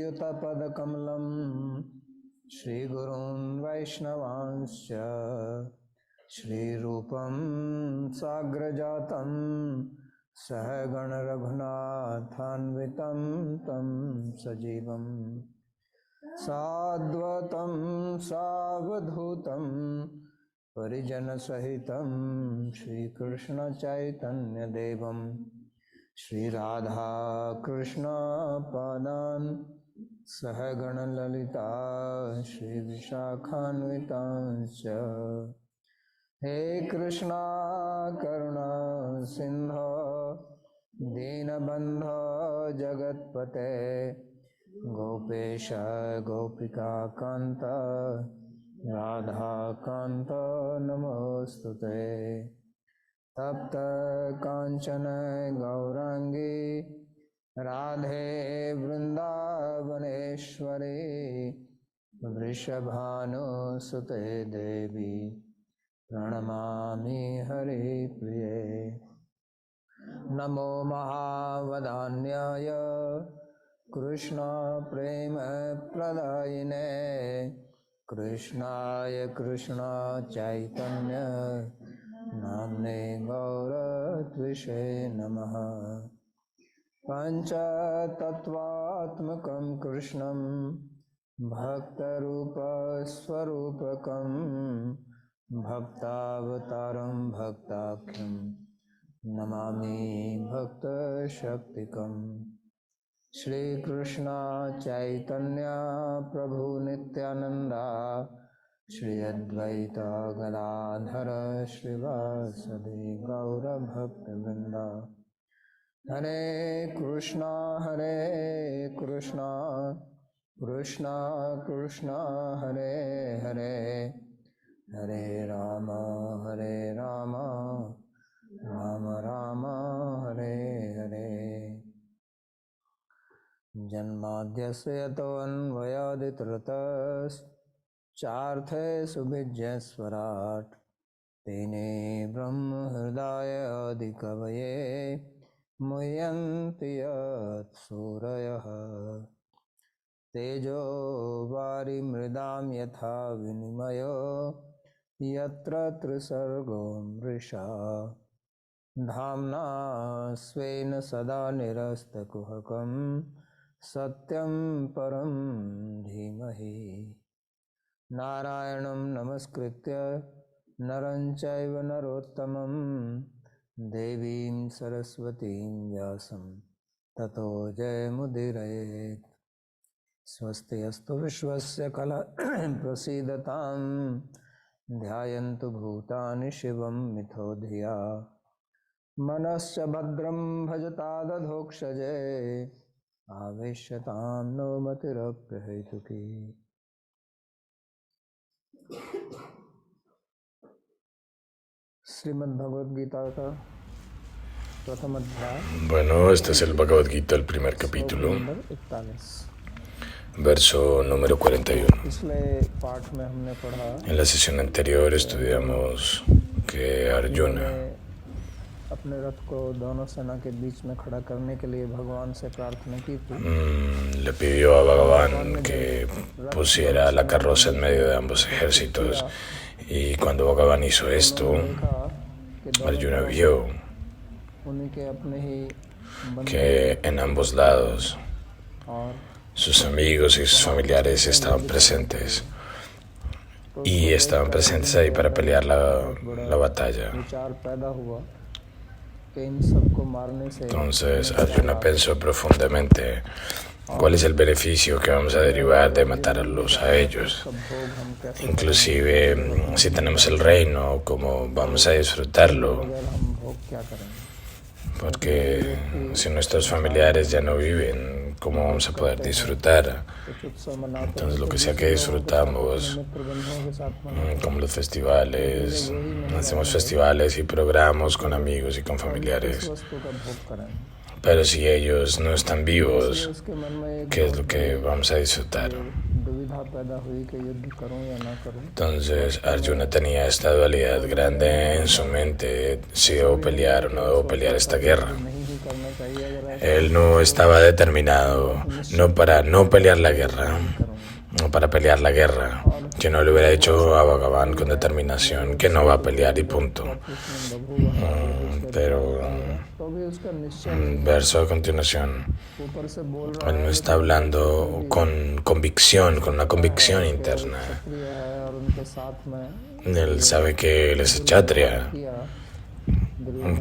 युतपदकमलं श्रीगुरून् वैष्णवांश्च श्रीरूपं साग्रजातं सहगण रघुनाथान्वितं तं सजीवं साद्वतं सावधूतं परिजनसहितं श्रीकृष्णचैतन्यदेवं श्रीराधा कृष्णपादान् सहगणललिता श्रीविशाखान्वितांश्च हे कृष्णा करुणा सिन्धो दीनबन्धो जगत्पते गोपेश गोपिकान्त राधाकान्त नमोस्तुते तप्त कांचन गौरांगी राधे वृंदावनेश्वरी वृषभानुसुते देवी प्रणमामि हरिप्रिये नमो महावदान्याय कृष्ण प्रेम प्रदायिने कृष्णाय कृष्ण चैतन्य नाम्ने गौरत्विषे नमः पञ्चतत्त्वात्मकं कृष्णं भक्तरूपस्वरूपकं भक्तावतारं भक्ताख्यं नमामि भक्तशक्तिकं श्रीकृष्ण चैतन्य प्रभु नित्यानंदा श्री अद्वैत गदाधर श्रीवासदि गौरभक्तवृंद हरे कृष्णा कृष्णा कृष्णा हरे हरे हरे राम राम राम हरे हरे जन्माद्यस्य यतोऽन्वयादितरतश्चार्थे सुभिज्ञस्वराट् तेने ब्रह्महृदाय आदिकवये मुह्यन्ति यत्सूरयः तेजो वारिमृदां यथा विनिमयो यत्र त्रिसर्गो मृषा धाम्ना स्वेन सदा निरस्तकुहकं सत्यं परं धीमहि नारायणं नमस्कृत्य नरं चैव नरोत्तमं देवीं सरस्वतीं व्यासं ततो जयमुदीरयेत् स्वस्ति अस्तु विश्वस्य कलः प्रसीदतां ध्यायन्तु भूतानि शिवं मिथो धिया मनश्च भद्रं भजतादधोक्षजे आवेश्यतां नो मतिरप्यहेतुकी। श्रीमद् भगवद गीता का प्रथम अध्याय। Bueno, este es el Bhagavad Gita, el primer capítulo, verso número 41. En la sesión anterior estudiamos que Arjuna le pidió a Bhagavan que pusiera la carroza en medio de ambos ejércitos, y cuando Bhagavan hizo esto, Arjuna vio que en ambos lados sus amigos y sus familiares estaban presentes, y estaban presentes ahí para pelear la batalla. Entonces Arjuna pensó profundamente: ¿cuál es el beneficio que vamos a derivar de matarlos a ellos? Inclusive, si tenemos el reino, ¿cómo vamos a disfrutarlo? Porque si nuestros familiares ya no viven, ¿cómo vamos a poder disfrutar? Entonces, lo que sea que disfrutamos, como los festivales, hacemos festivales y programas con amigos y con familiares. Pero si ellos no están vivos, ¿qué es lo que vamos a disfrutar? Entonces Arjuna tenía esta dualidad grande en su mente: si debo pelear o no debo pelear esta guerra. करना चाहिए अगर ऐसा Él no estaba determinado no para no pelear la guerra, no para pelear la guerra, que no le hubiera dicho a Bhagavan con determinación que no va a pelear y punto. Pero तो भी उसका निश्चय un verso a continuación, ऊपर से बोल रहा él no está hablando con convicción, con una convicción interna. क्षत्रिय है और उनके साथ में Él sabe que él es kshatriya, किया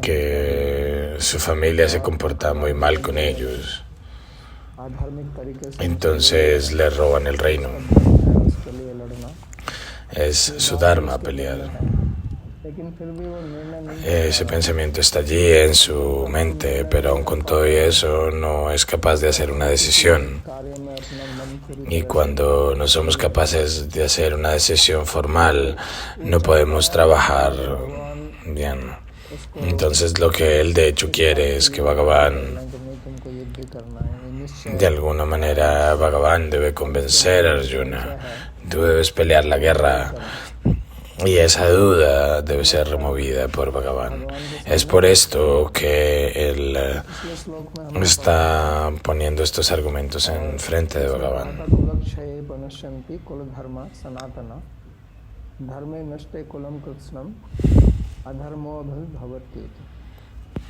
que su familia se comporta muy mal con ellos, आधार्मिक तरीके से entonces le roban el reino. है उसके लिए लड़ना, Es su dharma pelear. लेकिन फिर भी वो निर्णय नहीं Ese pensamiento está allí en su mente, pero aun con todo y eso no es capaz de hacer una decisión. कार्य में अपना मन पूरी Y cuando no somos capaces de hacer una decisión formal, no podemos trabajar bien. Entonces lo que él de hecho quiere es que Bhagavan, कि नहीं तुमको युद्ध ही करना है, ये निश्चय de alguna manera Bhagavan debe convencer a Arjuna, tú debes pelear la guerra. Y esa duda debe ser removida por Bhagavan. Es por esto que él पिछले श्लोक में हम está poniendo estos argumentos en frente de Bhagavan. कुलक्षये पनश्यन्ति कुल धर्म सनातन धर्मे नष्टे कुलम कृत्स्नम अधर्मो भवति।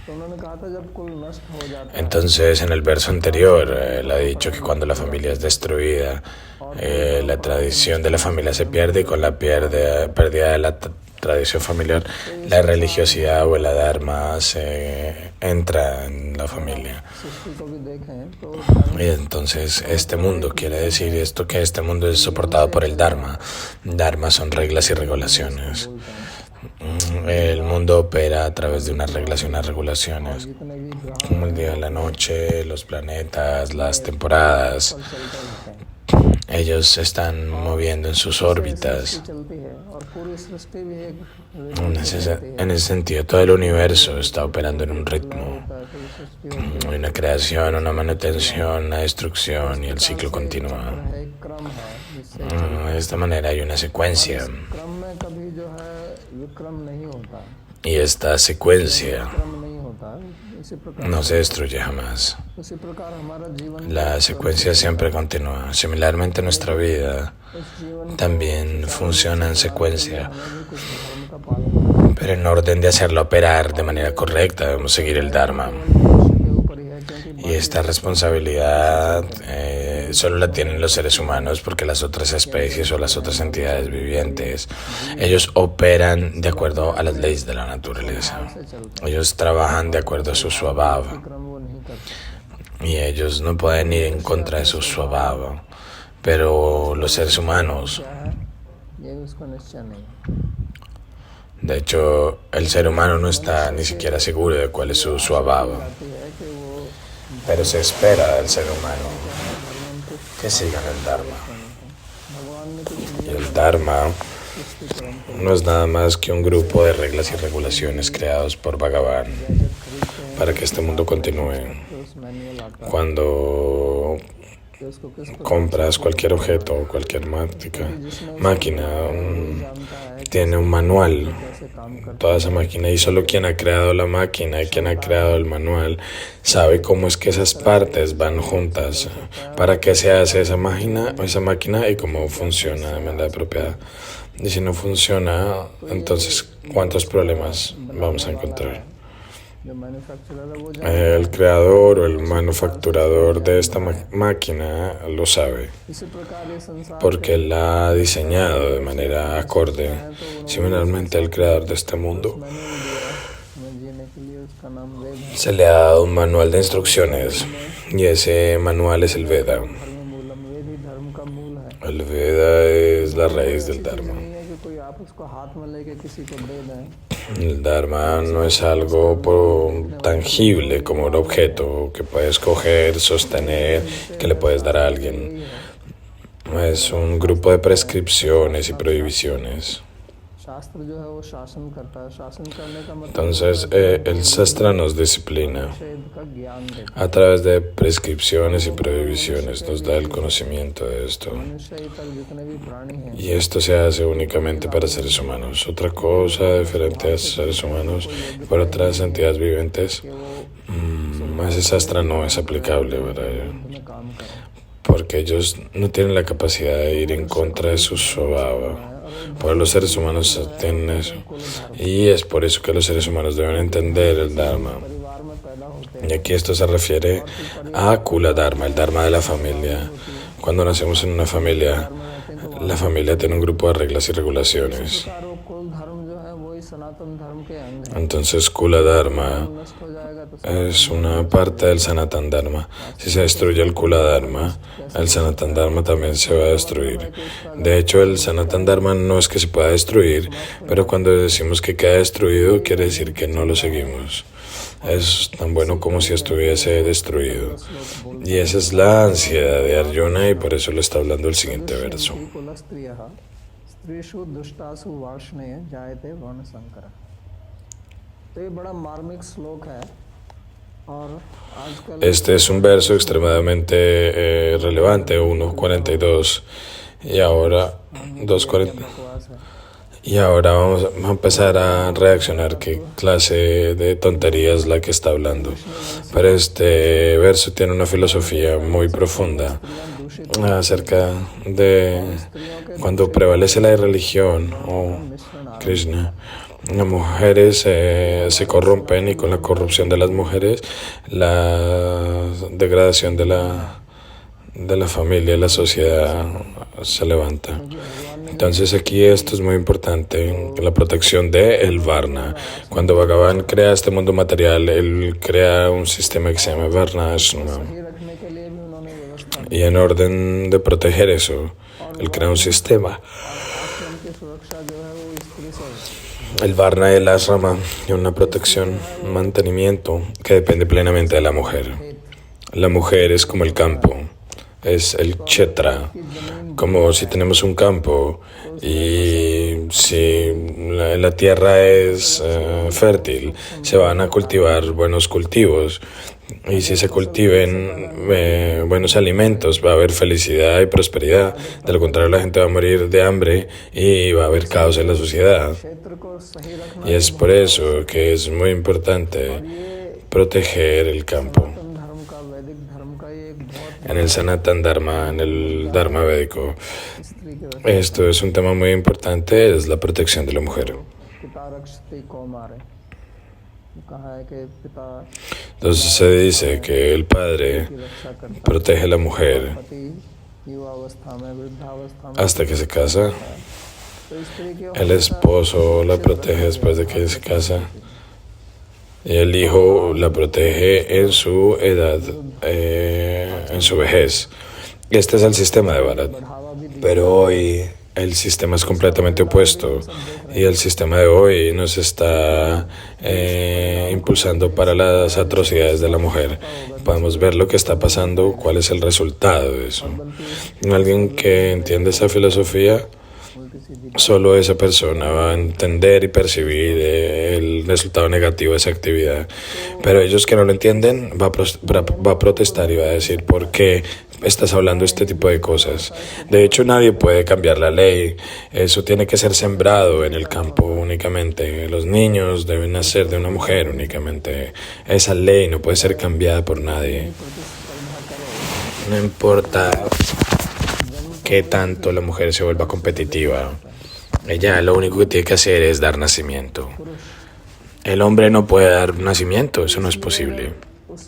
तो उन्होंने कहा था जब कुल नष्ट हो जाता है Entonces, en el verso anterior, él ha dicho que cuando la familia es destruida, la tradición de la familia se pierde y con la pérdida de la tradición familiar, la religiosidad o el dharma se entra en la familia. सृष्टि को भी देखें तो Y entonces este mundo quiere decir esto, que este mundo es soportado por el dharma. Dharma son reglas y regulaciones. El mundo opera a través de unas reglas y unas regulaciones, जितने भी ग्रह como el día y la noche, los planetas, las temporadas. चलते रहते हैं, Ellos se están moviendo en sus órbitas. चलती है और पूरी सृष्टि भी एक En ese sentido, todo el universo está operando en un ritmo. सृष्टि Hay una creación, una manutención, una destrucción y el ciclo continúa. है, एक क्रम है जिससे De esta manera hay una secuencia क्रम में कभी जो है विक्रम नहीं होता, y esta secuencia क्रम नहीं होता। इसी प्रकार no se destruye jamás. उसी प्रकार हमारा जीवन La secuencia siempre continúa. Similarmente nuestra vida इस जीवन también funciona en secuencia, में भी कुछ धर्म का पालन करना pero en orden de hacerlo operar de manera correcta debemos seguir el Dharma. मनुष्य के ऊपर ही है, क्योंकि Y esta responsabilidad solo la tienen los seres humanos porque las otras especies o las otras entidades vivientes, ellos operan de acuerdo a las leyes de la naturaleza. Ellos trabajan de acuerdo a su swabhava क्रम वो नहीं करते। y ellos no pueden ir en contra de su swabhava. Pero los seres humanos, क्या है ये भी उसको निश्चय नहीं है। de hecho, el ser humano no está ni siquiera seguro de cuál es su swabhava. आती है कि वो Pero se espera del ser humano que sigan el Dharma. भगवान ने कुछ Y el Dharma सृष्टि क्रम को no es nada más que un grupo de reglas y regulaciones creados por Bhagavan para que este mundo continúe. उस मैनुअल आता है Cuando कि उसको किस compras cualquier objeto o cualquier máquina, tiene un manual, कैसे काम करता toda esa máquina, y solo quien ha creado la máquina y quien ha creado el manual sabe cómo es que esas partes van juntas, para qué se hace esa máquina y cómo funciona de manera apropiada. Y si no funciona, entonces ¿cuántos problemas vamos a encontrar? जो मैन्युफैक्चरर है वो El creador o el manufacturador de esta máquina lo sabe, इसी प्रकार ये संसार porque la ha diseñado de manera acorde. Similarmente, el creador de este mundo में जीने के लिए उसका नाम वेद है। se le ha dado un manual de instrucciones y ese manual es el Veda. धर्म मूलम, वेद ही धर्म का मूल है। El Veda es la raíz del Dharma. नहीं है कि कोई आप उसको हाथ में लेके किसी को दे दें, El Dharma no es algo tangible como un objeto que puedes coger, sostener, que le puedes dar a alguien. Es un grupo de prescripciones y prohibiciones. शास्त्र जो है वो शासन करता है। शासन करने का मतलब Entonces, el Sastra nos disciplina. निषेध का ज्ञान देता A través de prescripciones y prohibiciones nos da el conocimiento de esto. है। मनुष्य ही तक जितने भी प्राणी हैं Y esto se hace únicamente para seres humanos. Otra cosa diferente a seres humanos y para otras entidades vivientes, कि वो ese sastra no es aplicable para ellos, Buddha में काम करें porque ellos no tienen la capacidad de ir en contra de su svabha. Pues los seres humanos tienen eso. Y es por eso que los seres humanos deben entender el Dharma. परिवार में पैदा होते Y aquí esto se refiere a Kula Dharma, el Dharma de la familia. Cuando nacemos en una familia, la familia tiene un grupo de reglas y regulaciones. हैं वो कुल धर्म जो है वही सनातन धर्म के अंग है Entonces Kula Dharma नष्ट हो जाएगा तो es una parte del Sanatan Dharma. Si se destruye el Kula Dharma, el Sanatan Dharma también se va a destruir. De hecho, el Sanatan Dharma no es que se pueda destruir, pero cuando decimos que queda destruido, quiere decir que no lo seguimos. Es tan bueno como si estuviese destruido. Y esa es la ansiedad de Arjuna y por eso le está hablando el siguiente verso. कुल स्त्रियः स्त्रीषु दुष्टासु वार्ष्णेय जायते वर्ण संकर तो ये बड़ा मार्मिक श्लोक है और आजकल Este es un verso extremadamente relevante, 1.42, y ahora 2.40. बकवास है Y ahora vamos a empezar a reaccionar qué clase de tontería es la que está hablando. Pero este verso tiene una filosofía muy profunda acerca de cuando prevalece la religión o Krishna. Las mujeres se corrompen y con la corrupción de las mujeres, la degradación de la familia y la sociedad se levanta. Entonces aquí esto es muy importante, la protección del Varna. Cuando Bhagavan crea este mundo material, él crea un sistema que se llama Varna Ashrama. ये रखने के लिए भी उन्होंने व्यवस्था Y en orden de proteger eso, él crea un sistema. आश्रम की सुरक्षा जो है वो स्त्री से El Varna y el Ashrama y una protección, un mantenimiento que depende plenamente de la mujer. La mujer es como el campo, es el kshetra, como si tenemos un campo y si la tierra es fértil, se van a cultivar buenos cultivos. Y si se cultiven buenos alimentos, va a haber felicidad y prosperidad. De lo contrario, la gente va a morir de hambre y va a haber caos en la sociedad. क्षेत्र को सही रखना Y es por eso que es muy importante proteger el campo. धर्म का वैदिक धर्म का ये एक बहुत En el Sanatan Dharma, en el Dharma védico, स्त्री के esto es un tema muy importante, es la protección de la mujer. पिता रक्षति कौमारे कहा है कि पिता Entonces se dice que el padre की रक्षा करता protege a la mujer है पति युवावस्था में वृद्धावस्था में hasta que se casa. तो स्त्री की El esposo la protege después de que se casa. Y el hijo la protege en su edad, en su vejez. Y este es el sistema de Bharat. बढ़ावा भी दी Pero hoy el sistema es completamente opuesto. Y el sistema de hoy nos está impulsando para las atrocidades de la mujer. Podemos ver lo que está pasando, cuál es el resultado de eso. Alguien que entiende esa filosofía, उल्टी सीधी solo esa persona va a entender y percibir el resultado negativo de esa actividad. Pero ellos que no lo entienden va a protestar y va a decir ¿por qué estás hablando este tipo de cosas? De hecho, nadie puede cambiar la ley. Eso tiene que ser sembrado en el campo únicamente. Los niños deben nacer de una mujer únicamente. Esa ley no puede ser cambiada por nadie. No importa qué tanto la mujer se vuelva competitiva. Ella lo único que tiene que hacer es dar nacimiento. El hombre no puede dar nacimiento, eso no es posible. उस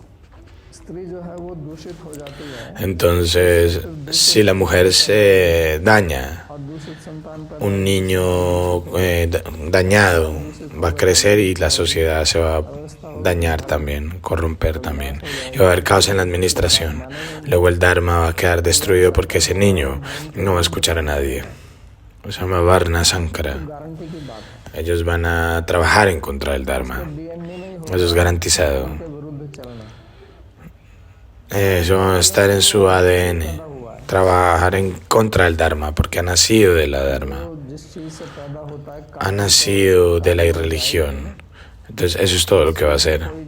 स्त्री जो है वो दूषित हो जाती है Entonces, si la mujer se daña, और दूषित संतान पर un niño dañado va a crecer y la sociedad se va a dañar también, corromper también. Y va a haber caos en la administración. Luego el Dharma va a quedar destruido porque ese niño no va a escuchar a nadie. Se llama Varna Sankara. Guarantee की बात है Ellos van a trabajar en contra del Dharma. DNA में ही Eso es garantizado. के विरुद्ध चलना Eso va a estar en su ADN. Trabajar en contra del Dharma porque ha nacido de la Dharma. तो जिस चीज से पैदा होता है Ha nacido de la irreligión. Entonces eso es todo lo que va a hacer. कोई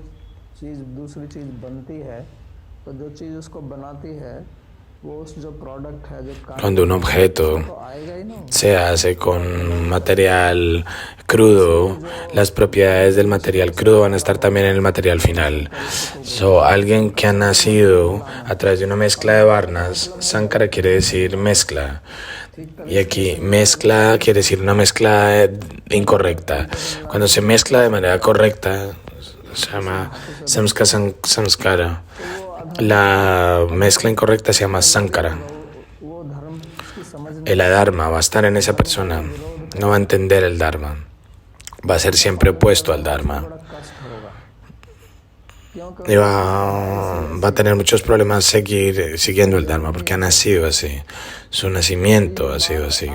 चीज दूसरी चीज बनती है तो जो चीज उसको बनाती है Cuando un objeto se hace con material crudo, las propiedades del material crudo van a estar también en el material final. Alguien que ha nacido a través de una mezcla de varnas, Sankara quiere decir mezcla. Y aquí mezcla quiere decir una mezcla incorrecta. Cuando se mezcla de manera correcta, se llama samskara. La mezcla incorrecta se llama sankara. El adharma va a estar en esa persona, no va a entender el dharma, va a ser siempre opuesto al dharma. Y va a tener muchos problemas siguiendo el dharma porque ha nacido así, su nacimiento ha sido así.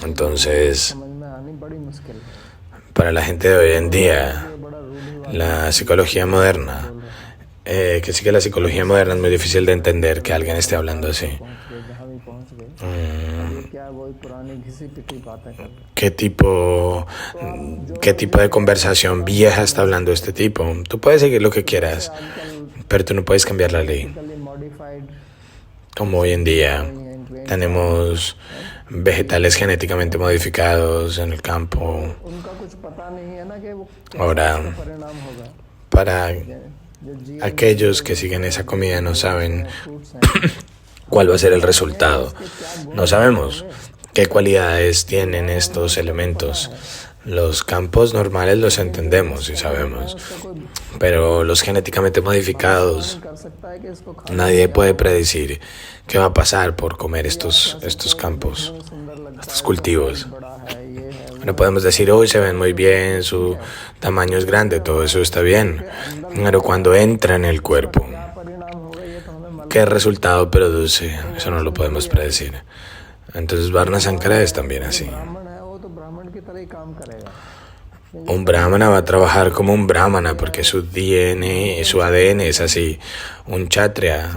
Entonces, para la gente de hoy en día, la psicología moderna, que sí que la psicología moderna es muy difícil de entender que alguien esté hablando así. ¿Qué tipo de conversación vieja está hablando este tipo? Tú puedes seguir lo que quieras, pero tú no puedes cambiar la ley. Como hoy en día tenemos vegetales genéticamente modificados en el campo. Ahora, para aquellos que siguen esa comida no saben cuál va a ser el resultado. No sabemos qué cualidades tienen estos elementos. Los campos normales los entendemos y sabemos, pero los genéticamente modificados, nadie puede predecir qué va a pasar por comer estos campos, estos cultivos. No podemos decir, hoy se ven muy bien, su tamaño es grande, todo eso está bien, pero cuando entra en el cuerpo, ¿qué resultado produce? Eso no lo podemos predecir. Entonces Varna Sankara es también así. Un brahmana va a trabajar como un brahmana porque su DNA, su ADN es así. Un kshatriya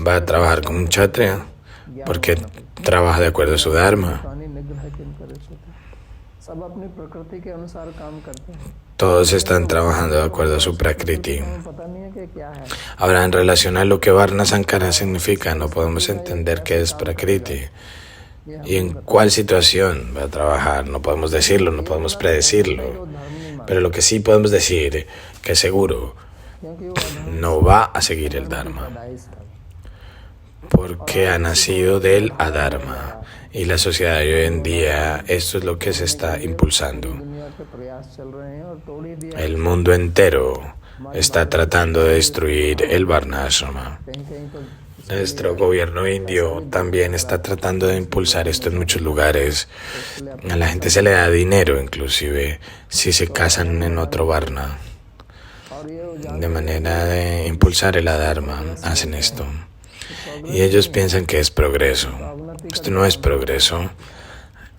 va a trabajar como un kshatriya porque trabaja de acuerdo a su dharma. Todos están trabajando de acuerdo a su prakriti. Ahora, en relación a lo que Varna Sankara significa, no podemos entender qué es prakriti y en cuál situación va a trabajar. No podemos decirlo, no podemos predecirlo. Pero lo que sí podemos decir, que seguro no va a seguir el dharma, porque ha nacido del adharma. Y la sociedad de hoy en día, esto es lo que se está impulsando. El mundo entero está tratando de destruir el Varnashrama. Nuestro gobierno indio también está tratando de impulsar esto en muchos lugares. A la gente se le da dinero, inclusive, si se casan en otro Varna. De manera de impulsar el adharma, hacen esto. Y ellos piensan que es progreso. Esto no es progreso.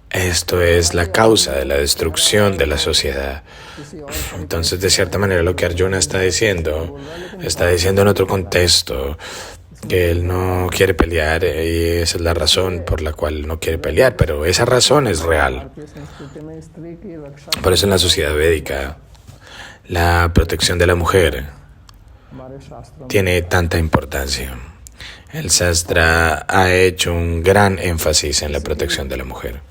Esto es la causa de la destrucción de la sociedad. Entonces, de cierta manera, lo que Arjuna está diciendo en otro contexto, que él no quiere pelear y esa es la razón por la cual no quiere pelear, pero esa razón es real. Por eso en la sociedad védica, la protección de la mujer tiene tanta importancia. El Shastra ha hecho un gran énfasis en la protección de la mujer.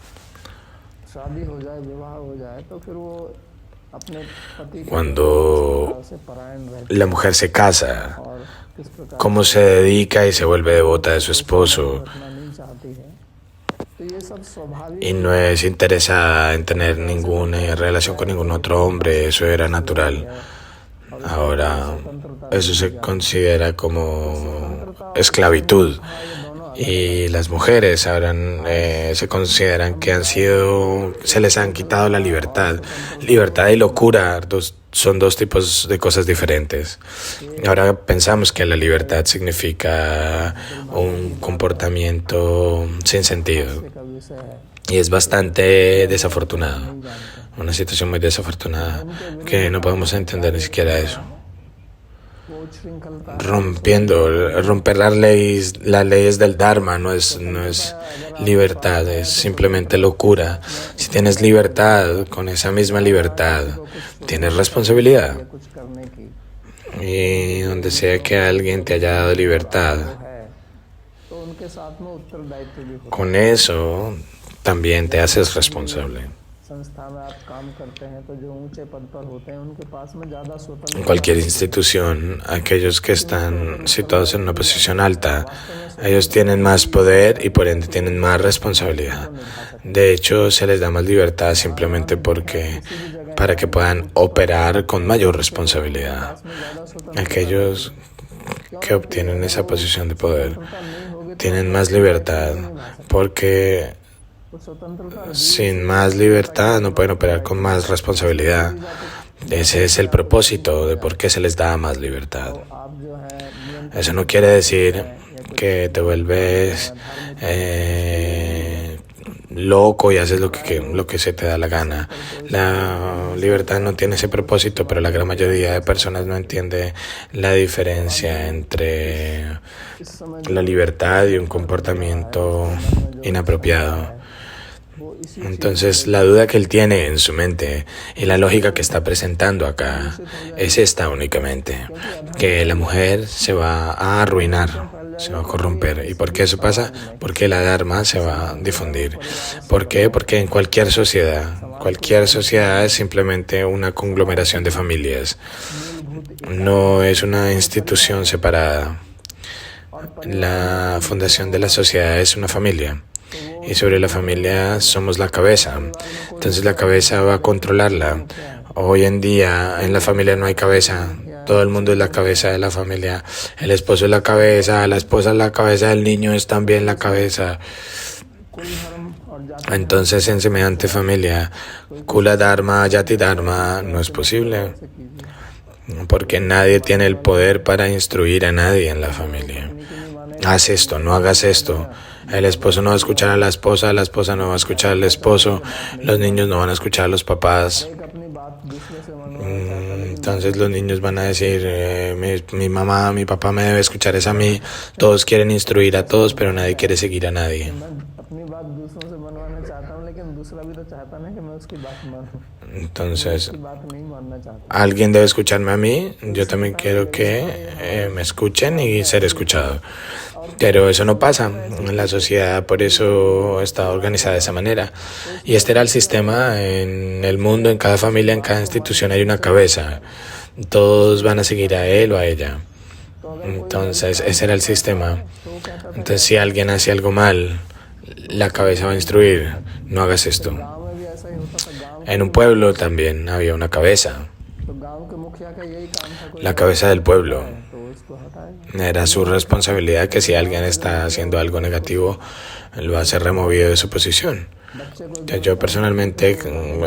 Cuando la mujer se casa, cómo se dedica y se vuelve devota de su esposo y no es interesada en tener ninguna relación con ningún otro hombre, eso era natural. Ahora, eso se considera como esclavitud y las mujeres ahora se consideran que se les han quitado la libertad. Libertad y locura son dos tipos de cosas diferentes. Ahora pensamos que la libertad significa un comportamiento sin sentido y es bastante desafortunado, una situación muy desafortunada que no podemos entender ni siquiera eso. Romper las leyes del Dharma no es libertad, es simplemente locura. Si tienes libertad, con esa misma libertad, tienes responsabilidad. y donde sea que alguien te haya dado libertad, तो उनके साथ में उत्तरदायित्व भी होता है। con eso también te haces responsable. संस्था में आप काम करते हैं तो जो ऊंचे पद पर होते हैं उनके पास में ज़्यादा En स्वतंत्रता cualquier institución, aquellos que están situados en una posición alta, ellos tienen más poder y por ende tienen más responsabilidad. De hecho, se les da más libertad simplemente para que puedan operar con mayor responsabilidad. Aquellos que obtienen esa posición de poder tienen más libertad porque तो स्वतंत्रता sin más libertad no pueden operar con más responsabilidad. Ese es el propósito de por qué se les da más libertad. आप जो है नियंत्रण Eso no quiere decir que te vuelves loco y haces lo que se te da la gana. La libertad no tiene ese propósito, pero la gran mayoría de personas no entiende la diferencia entre इस समय la libertad y un comportamiento inapropiado. वो इसी Entonces, la duda que él tiene en su mente y la lógica que está presentando acá es esta únicamente, que la mujer se va a arruinar, se va a corromper. ¿Y por qué eso pasa? Porque la dharma se va a difundir. ¿Por qué? Porque en cualquier sociedad es simplemente una conglomeración de familias, no es una institución separada. La fundación de la sociedad es una familia. Y sobre la familia somos la cabeza. Entonces la cabeza va a controlarla. Hoy en día en la familia no hay cabeza. Todo el mundo es la cabeza de la familia. El esposo es la cabeza, la esposa es la cabeza, el niño es también la cabeza. कुल धर्म और जाति Entonces en semejante familia, Kula Dharma, Yati Dharma no es posible. से कीजिए। Porque nadie tiene el poder para instruir a nadie en la familia. Haz esto, no hagas esto. El esposo no va a escuchar a la esposa no va a escuchar al esposo, los niños no van a escuchar a los papás. एक अपनी बात दूसरे से मनवाना Entonces los niños van a decir, mi mamá, mi papá me debe escuchar es a mí. Todos quieren instruir a todos, pero nadie quiere seguir a nadie. मैं अपनी बात दूसरों से मनवाना चाहता हूँ लेकिन दूसरा भी तो चाहता ना कि मैं उसकी बात मानूं। Entonces, उसकी बात नहीं मानना चाहता। alguien debe escucharme a mí, yo también quiero que me escuchen y ser escuchado. Pero eso no pasa. La sociedad por eso está organizada de esa manera. Y este era el sistema en el mundo, en cada familia, en cada institución hay una cabeza. Todos van a seguir a él o a ella. Entonces, ese era el sistema. Entonces, si alguien hace algo mal, la cabeza va a instruir, no hagas esto. गांव में भी ऐसा ही होता था। गांव En un pueblo también había una cabeza, तो गांव के मुखिया का यही काम था, कोई la cabeza del pueblo. तो उसको हटाए। Era su responsabilidad que si alguien está haciendo algo negativo, lo va a ser removido de su posición. बच्चे को Ya yo personalmente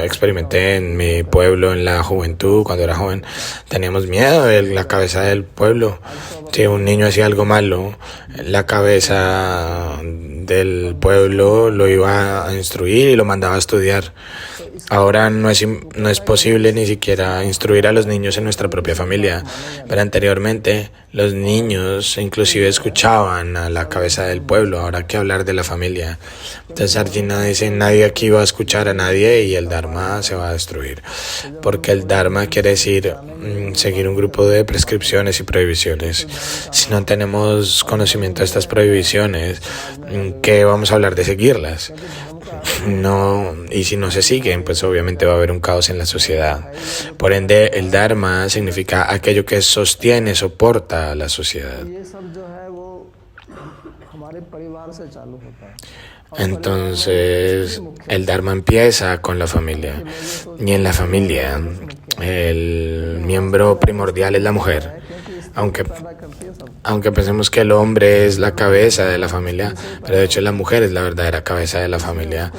experimenté en mi pueblo, en la juventud, cuando era joven, teníamos miedo de la cabeza del pueblo. Si un niño hacía algo malo, la cabeza del pueblo lo iba a instruir y lo mandaba a estudiar. Ahora no es posible ni siquiera instruir a los niños en nuestra propia familia, pero anteriormente los niños inclusive escuchaban a la cabeza del pueblo, ahora hay que hablar de la familia. Entonces Arjuna dice, nadie aquí va a escuchar a nadie y el Dharma se va a destruir, porque el Dharma quiere decir seguir un grupo de prescripciones y prohibiciones. Si no tenemos conocimiento de estas prohibiciones, ¿qué vamos a hablar de seguirlas? No, y si no se siguen, pues obviamente va a haber un caos en la sociedad. Por ende, el Dharma significa aquello que sostiene, soporta a la sociedad. ये सब जो है वो हमारे परिवार से चालू होता है। Entonces, el Dharma empieza con la familia. Y en la familia, el miembro primordial es la mujer. Aunque pensemos que el hombre es la cabeza de la familia, pero de hecho la mujer es la verdadera cabeza de la familia,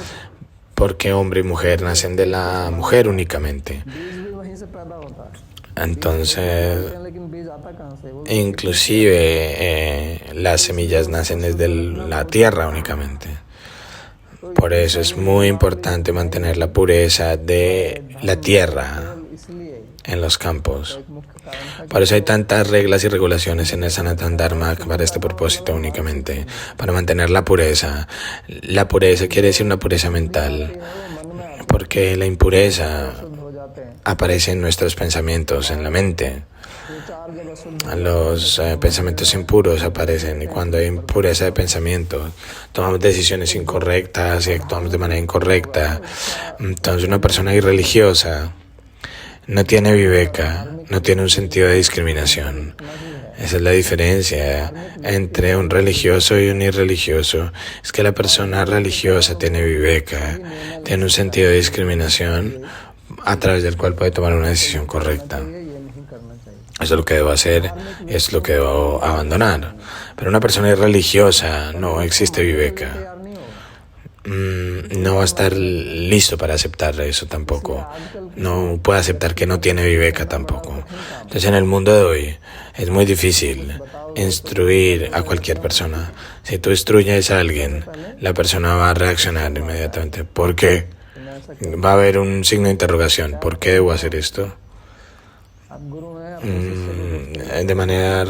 porque hombre y mujer nacen de la mujer únicamente. बीज भी वहीं से पैदा होता है। Entonces, लेकिन बीज आता कहाँ से? वो inclusive las semillas nacen desde la tierra únicamente. Por eso es muy importante mantener la pureza de la tierra इसलिए en los campos. एक मुख्य कारण था Por eso hay tantas reglas y regulaciones en el Sanatana Dharma para este propósito únicamente, para mantener la pureza. La pureza quiere decir una pureza mental, porque la impureza शुद्ध हो जाते हैं। aparece en nuestros pensamientos, en la mente. los pensamientos impuros aparecen, y cuando hay impureza de pensamiento, tomamos decisiones incorrectas y actuamos de manera incorrecta. Entonces una persona irreligiosa no tiene viveka, no tiene un sentido de discriminación. Esa es la diferencia entre un religioso y un irreligioso. Es que la persona religiosa tiene viveka, tiene un sentido de discriminación a través del cual puede tomar una decisión correcta. Eso es lo que debo hacer, es lo que debo abandonar. Pero una persona irreligiosa no existe viveka. No va a estar listo para aceptar eso tampoco. No puede aceptar que no tiene viveka tampoco. Entonces en el mundo de hoy es muy difícil instruir a cualquier persona. Si tú instruyes a alguien, la persona va a reaccionar inmediatamente. ¿Por qué? Va a haber un signo de interrogación. ¿Por qué debo hacer esto? De manera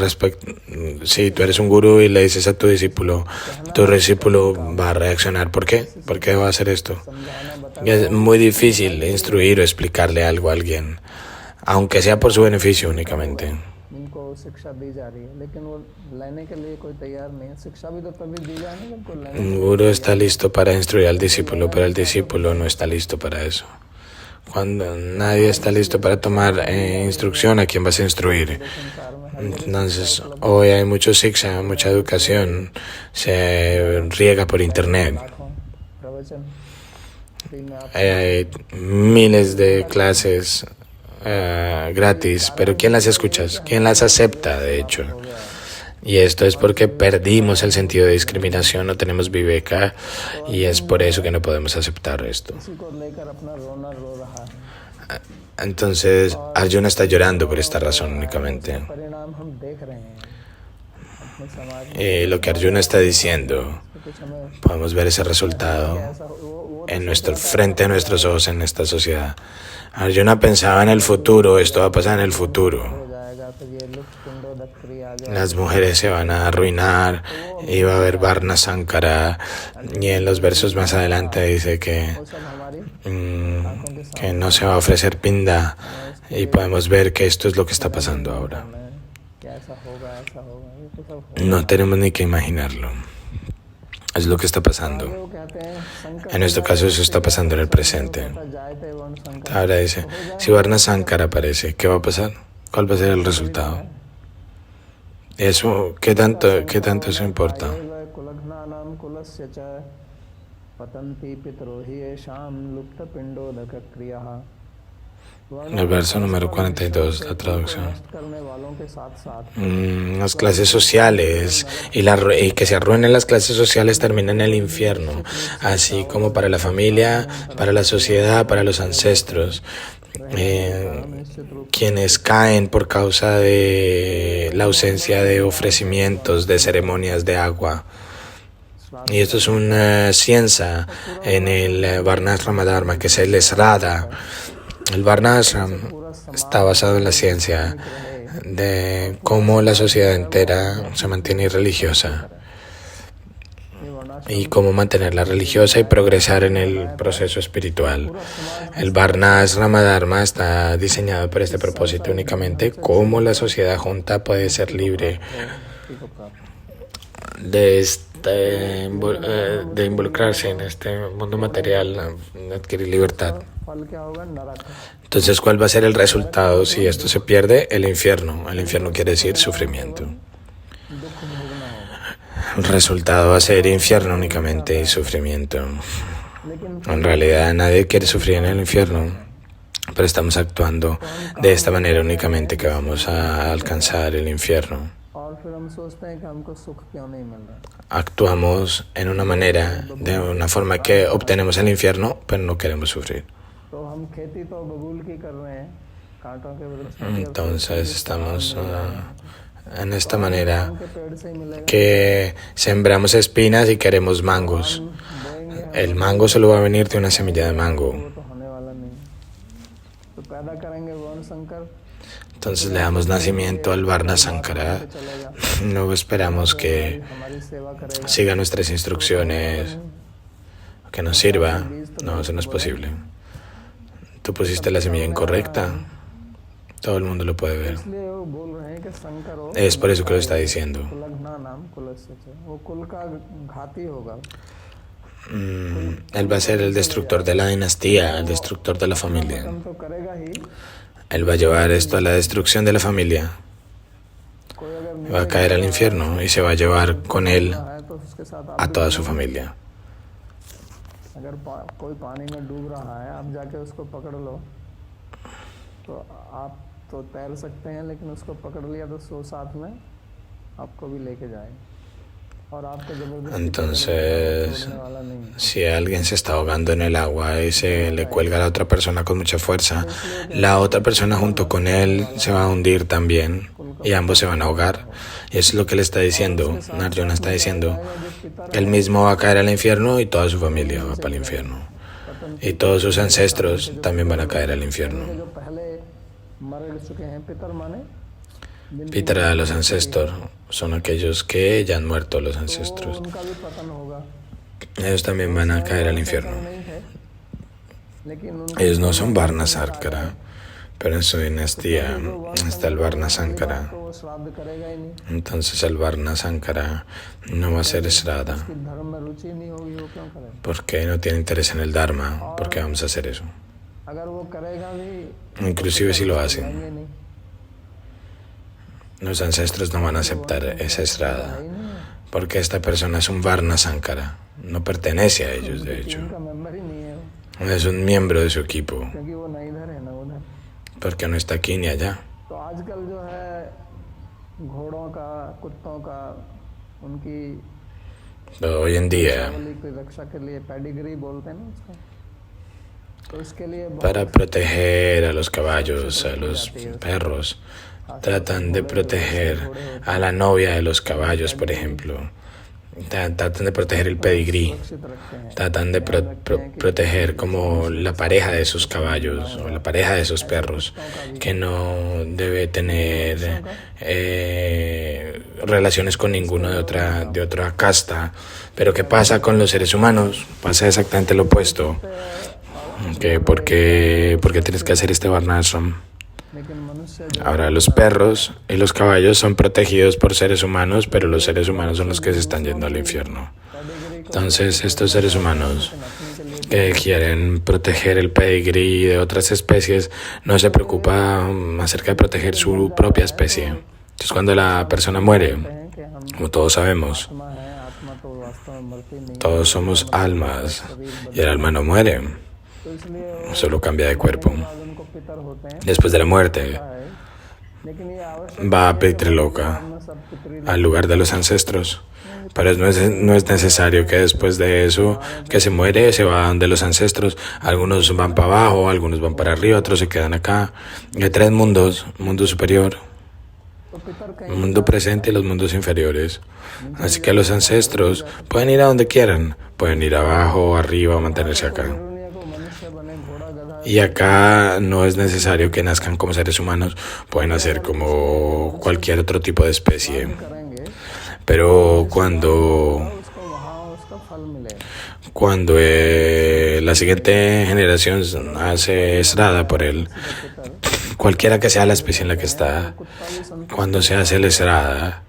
si tú eres un gurú y le dices a tu discípulo va a reaccionar. ¿Por qué? ¿Por qué va a hacer esto? Es muy difícil instruir o explicarle algo a alguien, aunque sea por su beneficio únicamente. Un gurú está listo para instruir al discípulo, pero el discípulo no está listo para eso. Cuando nadie está listo para tomar instrucción, ¿a quién vas a instruir? Entonces, hoy hay mucho siksha, mucha educación, se riega por internet. Hay miles de clases gratis, pero ¿quién las escucha? ¿Quién las acepta, de hecho? Y esto es porque perdimos el sentido de discriminación, no tenemos viveka, y es por eso que no podemos aceptar esto. Entonces, Arjuna está llorando por esta razón únicamente. Y lo que Arjuna está diciendo, podemos ver ese resultado frente a nuestros ojos en esta sociedad. Arjuna pensaba en el futuro, esto va a pasar en el futuro. Las mujeres se van a arruinar y va a haber Varna Sankara, y en los versos más adelante dice que no se va a ofrecer pinda, y podemos ver que esto es lo que está pasando ahora. No tenemos ni que imaginarlo. Es lo que está pasando. En nuestro caso eso está pasando en el presente. Ahora dice, si Varna Sankara aparece, ¿qué va a pasar? ¿Cuál va a ser el resultado? Eso, ¿qué tanto eso importa? El verso número 42, la traducción. Las clases sociales y que se arruinen las clases sociales terminan en el infierno, así como para la familia, para la sociedad, para los ancestros. Quienes caen por causa de la ausencia de ofrecimientos, de ceremonias de agua. Y esto es una ciencia en el Varnasrama Dharma, que es el Srada. El Varnashram está basado en la ciencia de cómo la sociedad entera se mantiene irreligiosa y cómo mantenerla religiosa y progresar en el proceso espiritual. El Varnasrama Dharma está diseñado para este propósito únicamente, cómo la sociedad junta puede ser libre de involucrarse en este mundo material, adquirir libertad. Entonces, ¿cuál va a ser el resultado si esto se pierde? El infierno. El infierno quiere decir sufrimiento. El resultado va a ser infierno únicamente y sufrimiento. En realidad nadie quiere sufrir en el infierno, pero estamos actuando de esta manera únicamente que vamos a alcanzar el infierno. Actuamos en una manera, de una forma que obtenemos el infierno, pero no queremos sufrir. Entonces estamos en esta manera que sembramos espinas y queremos mangos. El mango solo va a venir de una semilla de mango. Entonces le damos nacimiento al Varna Sankara. Luego esperamos que siga nuestras instrucciones, que nos sirva. No, eso no es posible. Tú pusiste la semilla incorrecta. Todo el mundo lo puede ver. इसलिए वो बोल रहे हैं कि शंकर हो Es por eso que lo está diciendo. कुलघ्ना नाम कुलस्य च, वो कुल का घाती होगा। Él va a ser el destructor de la dinastía, el destructor de la familia. पतन तो करेगा ही, Él va a llevar esto a la destrucción de la familia. कोई अगर Va a caer al infierno y se va a llevar con él निकलना है तो उसके साथ a toda su familia. अगर कोई पानी में डूब रहा है, आप जाके उसको पकड़ लो तो आप तो तैर सकते हैं, लेकिन उसको पकड़ लिया तो सो साथ में आपको भी लेके जाए और आपको जबरदस्ती Entonces, छोड़ने वाला नहीं है। si alguien se está ahogando en el agua y se le cuelga a la otra persona con mucha fuerza, la otra persona junto con él se va a hundir también y ambos se van a ahogar. Y eso es lo que le está diciendo, Arjuna está diciendo, que él mismo va a caer al infierno y toda su familia va para el infierno. Y todos sus ancestros también van a caer al infierno. जो पहले मर चुके हैं पितर माने Pitara, los ancestros, son aquellos que ya han muerto los ancestros. उनका भी पतन होगा, Ellos también van a caer al infierno. नहीं है, लेकिन उनका Ellos no son Varnasankara, pero en su dinastía está el Varnasankara. तो वो श्राद्ध करेगा ही नहीं, Entonces el Varnasankara no va a ser Shraddha. कि धर्म में रुचि नहीं होगी, वो क्यों करेगा? Porque no tiene interés en el Dharma. ¿Por qué vamos a hacer eso? अगर वो करेगा भी Inclusive si lo hacen, करेंगे नहीं, los ancestros no van a aceptar esa Shraddha. ही नहीं है, Porque esta persona es un Varnasankara. No pertenece a ellos, de hecho. उनका मेंबर ही नहीं है वो, Es un miembro de su equipo. क्योंकि वो ना इधर है ना उधर। Porque no está aquí ni allá. तो आजकल जो है घोड़ों का, कुत्तों का, उनकी Pero hoy en día, वंशावली की रक्षा के लिए पेडिग्री बोलते हैं ना उसको, तो उसके लिए बहुत para proteger a los caballos, a los perros, tratan de proteger a la novia de los caballos, por ejemplo. Tratan de proteger el pedigrí. सुरक्षित रखते हैं, Tratan de proteger como la pareja de sus caballos o la pareja de sus perros, que no debe tener relaciones con ninguno de otra casta. Pero ¿qué pasa con los seres humanos? Pasa exactamente lo opuesto. ¿Por qué tienes que hacer este varnashram? लेकिन मनुष्य Ahora, los perros y los caballos son protegidos por seres humanos, pero los seres humanos son los que se están yendo al infierno. Entonces, estos seres humanos que quieren proteger el pedigrí de otras especies no se preocupan acerca de proteger su propia especie. Entonces, cuando la persona muere, हैं कि हम como todos sabemos, आत्मा है, आत्मा तो वास्तव में मरती नहीं, todos somos almas y el alma no muere, तो इसलिए solo cambia de cuerpo. बाद उनको पितर होते हैं, Después de la muerte, लेकिन ये आवश्यक va a Pitriloka, न सब पितरी al lugar de los ancestros. Pero no es necesario que después de eso, que se muere, se va de los ancestros. Algunos van para abajo, algunos van para arriba, otros se quedan acá. Hay tres mundos, mundo superior, तो पितर कहीं el mundo presente y los mundos inferiores. Así que los ancestros pueden ir a donde quieran, pueden ir abajo, arriba, mantenerse acá. दुनिया को मनुष्य बने, घोड़ा गधा Y acá no es necesario que nazcan como seres humanos, pueden hacer como cualquier otro tipo de especie. करेंगे, Pero cuando उसको वहाँ उसका फल मिलेगा। Cuando la siguiente generación hace Shraddha por él, cualquiera que sea la especie en la que está, cuando se hace el Shraddha,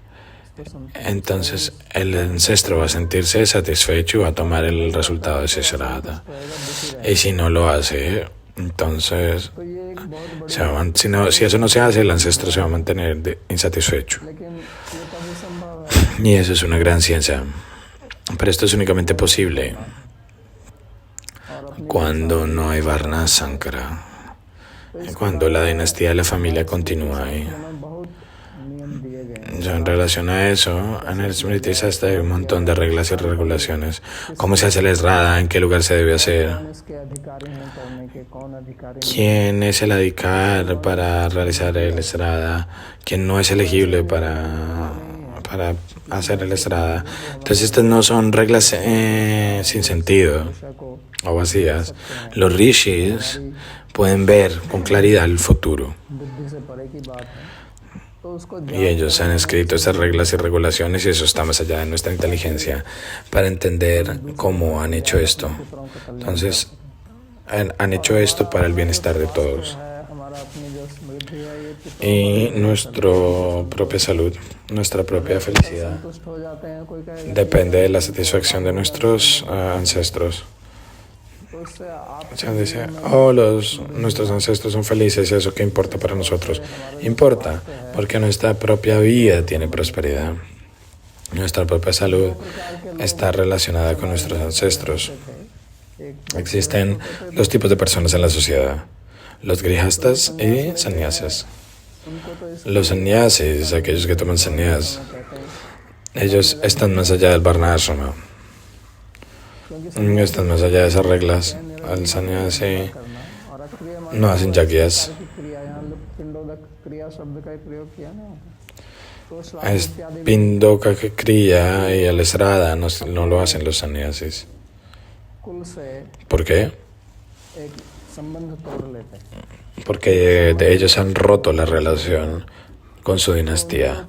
entonces el ancestro va a sentirse satisfecho y va a tomar el resultado de ese Shraddha. Y si no lo hace, entonces तो ये एक बहुत बड़ी, si eso no se hace, el ancestro se va a mantener insatisfecho. लेकिन ये तभी संभव है Y eso es una gran ciencia. Pero esto es únicamente posible cuando no hay Varnasankara, cuando la dinastía de la familia continúa ahí. हमें बहुत नियम दिए गए हैं। Ya en relación a eso, en el Smriti Shastra hay un montón de reglas y regulaciones. ¿Cómo se hace la Shraddha? ¿En qué lugar se debe hacer? कौन इसके अधिकारी हैं करने के, कौन अधिकारी नहीं। ¿Quién es el adhikar para realizar el Shraddha? ¿Quién no es elegible para hacer el Shraddha? Entonces estas no son reglas sin sentido मनुष्य को o vacías. Los rishis pueden ver con claridad el futuro बुद्धि से परे की बात है, तो उसको y ellos han escrito esas reglas y regulaciones y eso está más allá de nuestra inteligencia para entender cómo han hecho esto. Entonces han hecho esto para el bienestar de todos. है हमारा अपनी जो स्मृति है, ये y nuestra propia salud, nuestra propia felicidad, संतुष्ट हो जाते हैं, कोई कहेगा depende de la satisfacción de nuestros ancestros. तो उससे आप O sea, dice, oh, nuestros ancestros son felices, ¿eso qué importa para nosotros? Importa, porque nuestra propia vida tiene prosperidad. Nuestra propia salud está relacionada con nuestros ancestros. Existen dos tipos de personas en la sociedad, los grihastas y sannyasis. उनको तो इस Los sannyasis, aquellos que toman sannyas, ellos están más allá del varnashrama, están más allá de esas reglas. Al sannyasi करना और अक्रिय no hacen yagyas. की क्रिया, यहाँ लोग पिंडोदक क्रिया शब्द का ही प्रयोग किया ना, तो श्राद्ध Es इत्यादि Pindoka que cría y el Srada no lo hacen los sannyasis. कुल से ¿Por qué? एक संबंध तोड़ लेते हैं। Porque de ellos han roto la relación con su dinastía.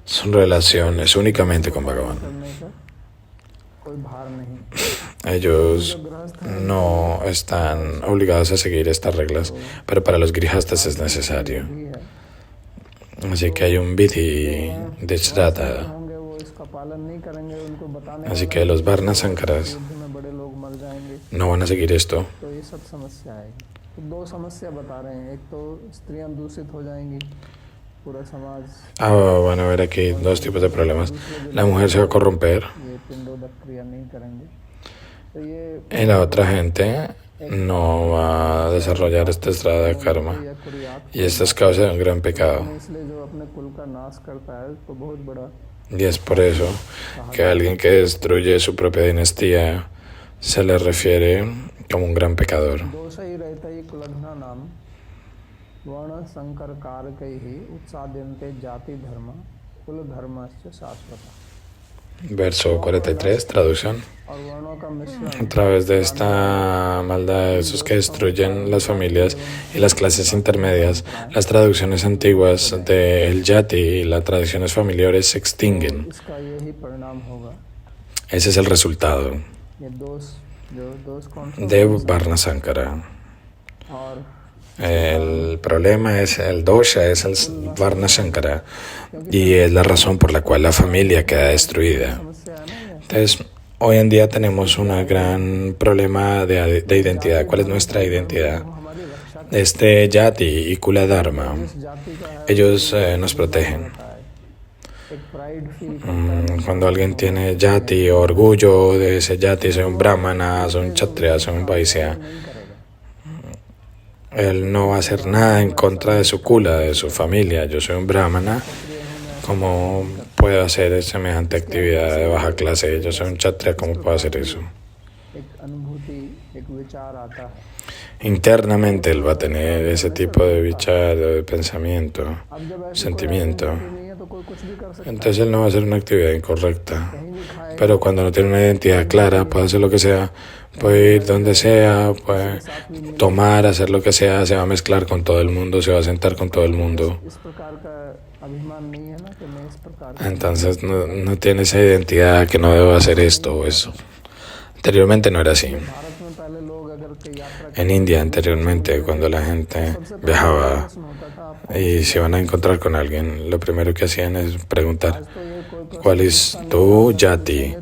Su relación es únicamente con Bhagavan. करने का कोई भार नहीं। Ellos no están obligados a seguir estas reglas, pero para los grihastas es necesario. भी है, Así que hay un vidhi de Shraddha. होंगे वो इसका पालन नहीं करेंगे, उनको बताने Así que los varnasankaras युद्ध में बड़े लोग मर जाएंगे, no van a seguir esto. तो ये सब समस्या आएगी। तो दो समस्या बता रहे हैं, एक तो स्त्रियां दूषित हो जाएंगी, पूरा समाज Van a ver aquí dos tipos de problemas. La mujer se va a corromper ये पिंडोदक क्रिया नहीं करेंगे, तो ये y la otra gente no va a desarrollar este estrada de karma. या कुरियात, Y esto es causa de un gran pecado. इसलिए जो अपने कुल का नाश करता है तो बहुत बड़ा Y es por eso que alguien que destruye su propia dinastía se le refiere como un gran pecador. दोष ही रहता ही कुलघ्ना नाम वर्ण संकर कारक ही उत्साद्यन्ते जाति धर्म कुल धर्मश्च शाश्वत। Verso 43, traducción. और वर्णों का मिश्रण A través de esta maldad de esos que destruyen las familias y las clases intermedias, las traducciones antiguas del yati y las tradiciones familiares se extinguen. इसका यही परिणाम होगा। Ese es el resultado ये दोष कौन सा de Varnasankara. और El problema es el dosha, es el Varnasankara, y es la razón por la cual la familia queda destruida. समस्या है ना ये। Entonces, hoy en día tenemos un gran problema de identidad. ¿Cuál es nuestra identidad? वो हमारी रक्षा Este yati y kula dharma, इस जाति का है, ellos nos protegen. एक pride feel Cuando alguien tiene yati, orgullo de ese yati, soy un brahmana, soy un kshatriya, soy un vaisya, नहीं करेगा। él no va a hacer nada en contra de su kula, de su familia. Yo soy un brahmana, ¿cómo puedo hacer semejante actividad de baja clase? Yo soy un kshatriya, ¿cómo puedo hacer eso? एक अनुभूति एक विचार आता है। Internamente él va a tener ese tipo de vichar, de pensamiento, अब जब ऐसी sentimiento. नहीं है तो कोई कुछ भी कर सकता Entonces él no va a hacer una actividad incorrecta. है, कहीं भी खाए Pero cuando no tiene una identidad clara, puede hacer lo que sea, puede ir donde sea, puede tomar, hacer lo que sea, se va a mezclar con todo el mundo, se va a sentar con todo el mundo. इस प्रकार का अभिमान नहीं है ना कि मैं इस प्रकार Entonces no tiene esa identidad que no debo hacer esto o eso. Anteriormente no era así. Bharat में पहले लोग अगर कोई यात्रा En India anteriormente, cuando la gente viajaba प्रश्न होता था, y se iban a encontrar con alguien, lo primero que hacían es preguntar, तो ये कोई ¿cuál es tu yati?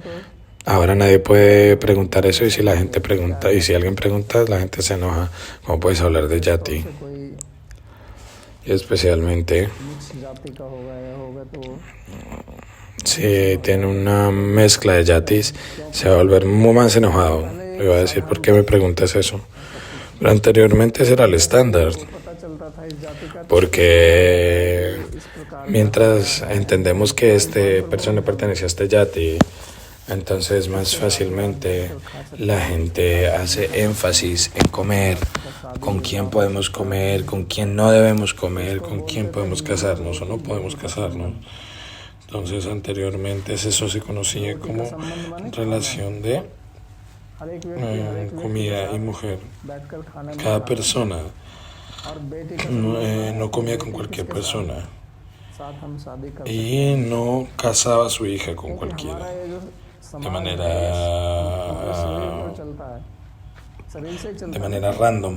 Ahora nadie puede preguntar eso, y si la gente pregunta, y si alguien pregunta, la gente se enoja. ¿Cómo puedes hablar de yati? कोई Y especialmente mix जाति का होगा या होगा तो si tiene una mezcla de yatis, se va a volver muy más enojado. Le va a decir, ¿por qué me preguntas eso? Pero anteriormente ese era el estándar, पता चलता था इस जाति का porque इस प्रकार mientras entendemos que esta persona pertenece a este yati, entonces más fácilmente la gente hace énfasis en comer, con quién podemos comer, con quién no debemos comer, con quién podemos casarnos o no podemos casarnos. Entonces anteriormente eso se conocía como relación de हर एक व्यक्ति हर एक comida y mujer. बैठकर खाने में Cada persona और बेटी के no comía con cualquier persona साथ हम शादी कर y no casaba a su hija con cualquiera. हमारा ये जो De समाज manera, शरीर पर चलता है, शरीर से चलता de manera random,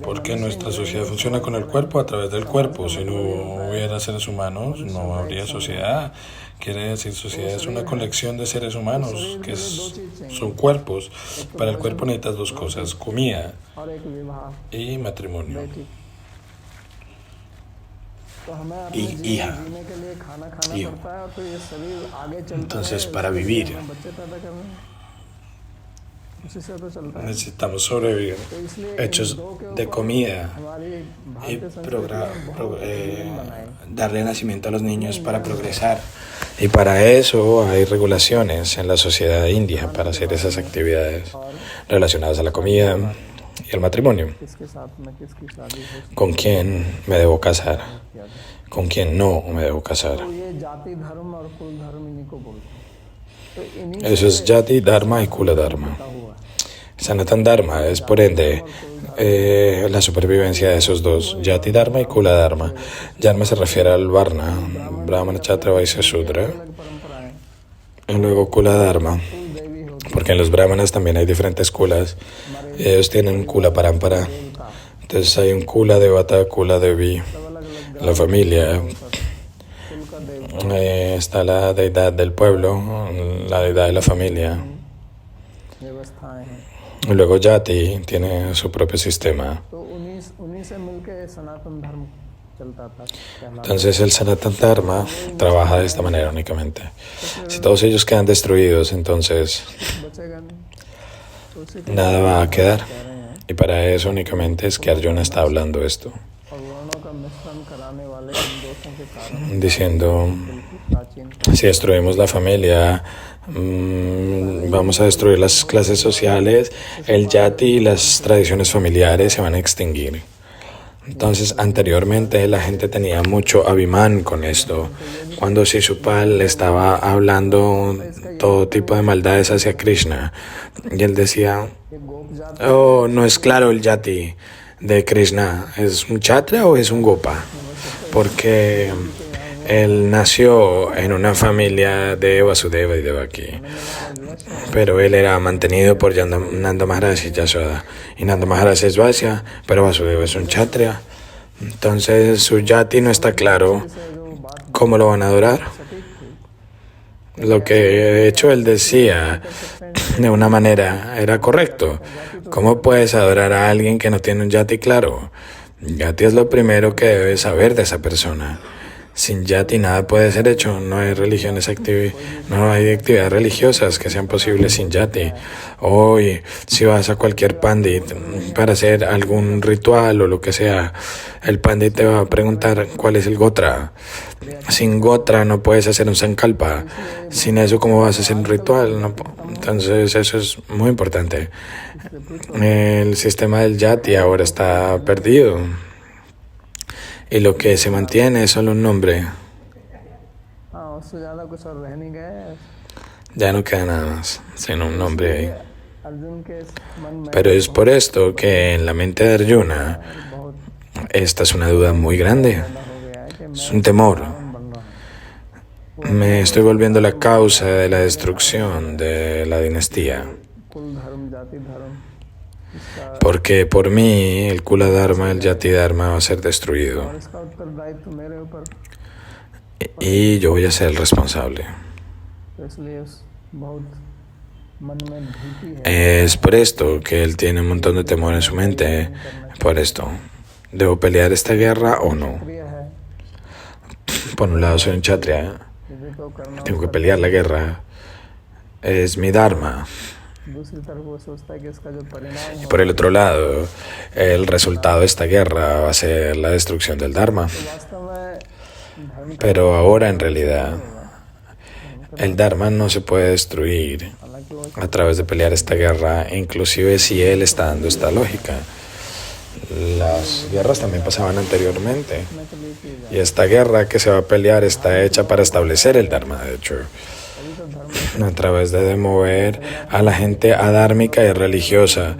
Porque nuestra sociedad funciona con el cuerpo, a través del cuerpo. Si no hubiera seres humanos, no habría sociedad. Quiere decir, sociedad es una colección de seres humanos, que son cuerpos. Para el cuerpo necesitas dos cosas, comida और एक विवाह y matrimonio. बेटी। तो हमें अपने Y जीवन hija. जीने के लिए खाना खाना Hijo. पड़ता है और फिर ये शरीर आगे चलता Entonces, है, para इसके लिए vivir, हमें बच्चे पैदा करने हैं। उसी से तो चलता है। necesitamos sobrevivir, तो इसलिए hechos इन दो के de ऊपर comida हमारी y भारतीय संस्कृति में बहुत नियम बनाए। darle nacimiento a los niños para progresar. Y para eso hay regulaciones en la sociedad india para hacer esas actividades relacionadas a la comida y al matrimonio. किसके साथ में किसकी शादी हो ¿Con quién me debo casar? सकती है। ¿Con quién no me debo casar? तो ये जाति धर्म और कुल धर्म इन्हीं को बोलते हैं। तो इन्हीं Eso es Jati Dharma y Kula Dharma. का हुआ है। Sanatan Dharma es por ende la supervivencia de esos dos, Jati Dharma y Kula Dharma. Dharma se refiere al Varna, Brahmana, Chatra, Vaisya, Shudra, अलग परंपराएं y luego Kula Dharma, कुल दैवी होती porque en los Brahmanas también hay diferentes kulas. Ellos tienen un Kula Parampara. देवता Entonces hay un Kula Devata, Kula Devi, सब अलग अलग la familia. कुल का देव Está la deidad del pueblo, la deidad de la familia. व्यवस्थाएं हैं। Y luego Jati tiene su propio sistema. तो उन्हीं से मिलके सनातन धर्म चलता था कहलाता। Entonces el Sanatan Dharma trabaja de esta manera únicamente. Si todos ellos quedan destruidos, entonces बचेगा नहीं। तो उसी के nada va a quedar. कह रहे हैं Y para eso únicamente es que Arjuna está hablando esto, और वर्णों का मिश्रण कराने वाले इन दोषों के कारण diciendo, की प्राचीन si destruimos la familia, vamos a destruir las clases sociales, el yati y las tradiciones familiares se van a extinguir. Entonces, anteriormente la gente tenía mucho abhiman con esto. Cuando Shishupal estaba hablando todo tipo de maldades hacia Krishna, y él decía, ये गोप जाति oh, no es claro el yati de Krishna, ¿es un chatra o es un gopa? Porque él nació en una familia de Vasudeva y Devaki, pero él era mantenido por Nanda Maharaj y Yashoda. Y Nanda Maharaj es Vasya, pero Vasudeva es un Kshatriya. Entonces su yati no está claro cómo lo van a adorar. Lo que de hecho él decía de una manera era correcto. ¿Cómo puedes adorar a alguien que no tiene un yati claro? Yati es lo primero que debes saber de esa persona. Sin yati nada puede ser hecho, no hay religiones no hay actividades religiosas que sean posibles sin yati. Hoy, si vas a cualquier pandit para hacer algún ritual o lo que sea, el pandit te va a preguntar cuál es el gotra. Sin gotra no puedes hacer un sankalpa. Sin eso, ¿cómo vas a hacer un ritual? No, entonces, eso es muy importante. El sistema del yati ahora está perdido. Y lo que se mantiene es solo un nombre. हाँ उससे ज़्यादा कुछ और रह नहीं गया। Ya no queda nada más, sino un nombre ahí. Arjun के मन में Pero es por esto que en la mente de Arjuna बहुत esta es una duda muy grande. पैदा हो गया है कि Es un temor. मैं बन रहा हूँ। Me estoy volviendo la causa de la destrucción de la dinastía. कुल धर्म जाति धर्म इसका Porque por mí el Kula Dharma, el Yati Dharma va a ser destruido. और इसका उत्तरदायित्व मेरे ऊपर। Y yo voy a ser el responsable. तो इसलिए बहुत मन में भीति है। Es por esto que él tiene un montón de temor en su mente. Por esto. ¿Debo pelear esta guerra o no? क्रिया है Por un lado soy un kshatriya, यदि तो करना tengo que pelear la guerra. Es mi dharma. दूसरी तरफ वो सोचता है कि इसका जो परिणाम Y por el otro lado, el resultado de esta guerra va a ser la destrucción del dharma. वास्तव में धर्म Pero ahora en realidad, el dharma no se puede destruir हालांकि वो a través de pelear esta guerra, inclusive si él está dando esta lógica. Las guerras también pasaban anteriormente. करने के लिए की जाए Y esta guerra que se va a pelear está hecha para establecer el dharma, de hecho. तभी तो धर्म A través de mover a la gente adármica y religiosa,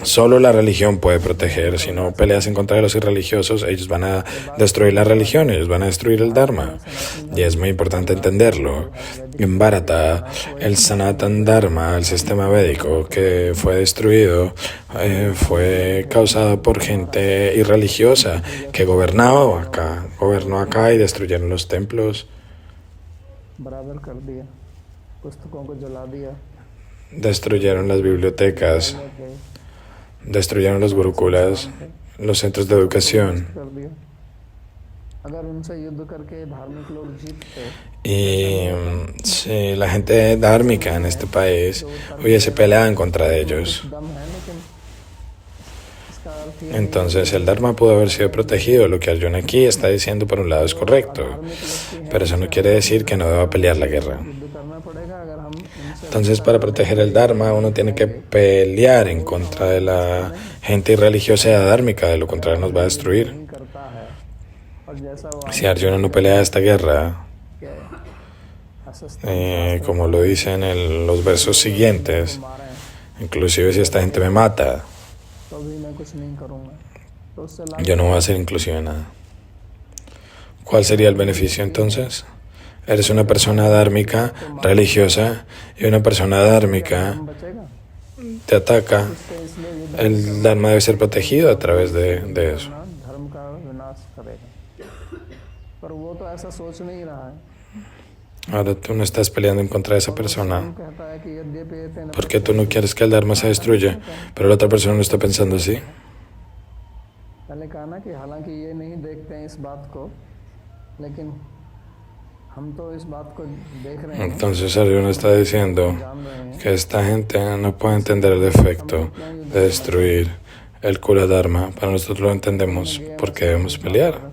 Solo la religión puede proteger. Si no peleas en contra de los irreligiosos, ellos van a destruir la religión, ellos van a destruir el Dharma. Y es muy importante entenderlo. En Bharata, el Sanatan Dharma, el sistema védico que fue destruido, fue causado por gente irreligiosa que gobernó acá y destruyeron los templos. Destruyeron las bibliotecas, destruyeron los gurukulas, los centros de educación. Y si la gente dármica en este país hubiese peleado en contra de ellos, entonces el Dharma pudo haber sido protegido. Lo que Arjuna aquí está diciendo por un lado es correcto, pero eso no quiere decir que no deba pelear la guerra. Entonces, para proteger el Dharma, uno tiene que pelear en contra de la gente irreligiosa y adármica, de lo contrario nos va a destruir. Si Arjuna no pelea esta guerra, como lo dicen en los versos siguientes, inclusive si esta gente me mata, yo no voy a hacer inclusive nada. ¿Cuál sería el beneficio entonces? Eres una persona dármica, religiosa, y una persona dármica te ataca. El Dharma debe ser protegido a través de eso. Ahora tú no estás peleando en contra de esa persona, porque tú no quieres que el Dharma se destruya, pero la otra persona no está pensando así. Entonces Arjuna está diciendo que esta gente no puede entender el efecto de destruir el Kula Dharma. Para nosotros lo entendemos porque debemos pelear.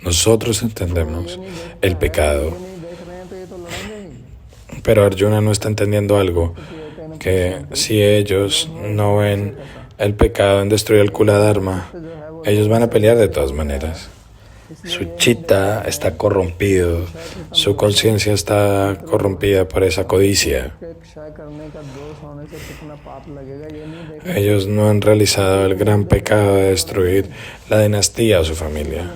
Nosotros entendemos el pecado, pero Arjuna no está entendiendo algo, que si ellos no ven el pecado en destruir el Kula Dharma, ellos van a pelear de todas maneras. Su chitta está corrompido, su conciencia está corrompida por esa codicia. Ellos no han realizado el gran pecado de destruir la dinastía o su familia.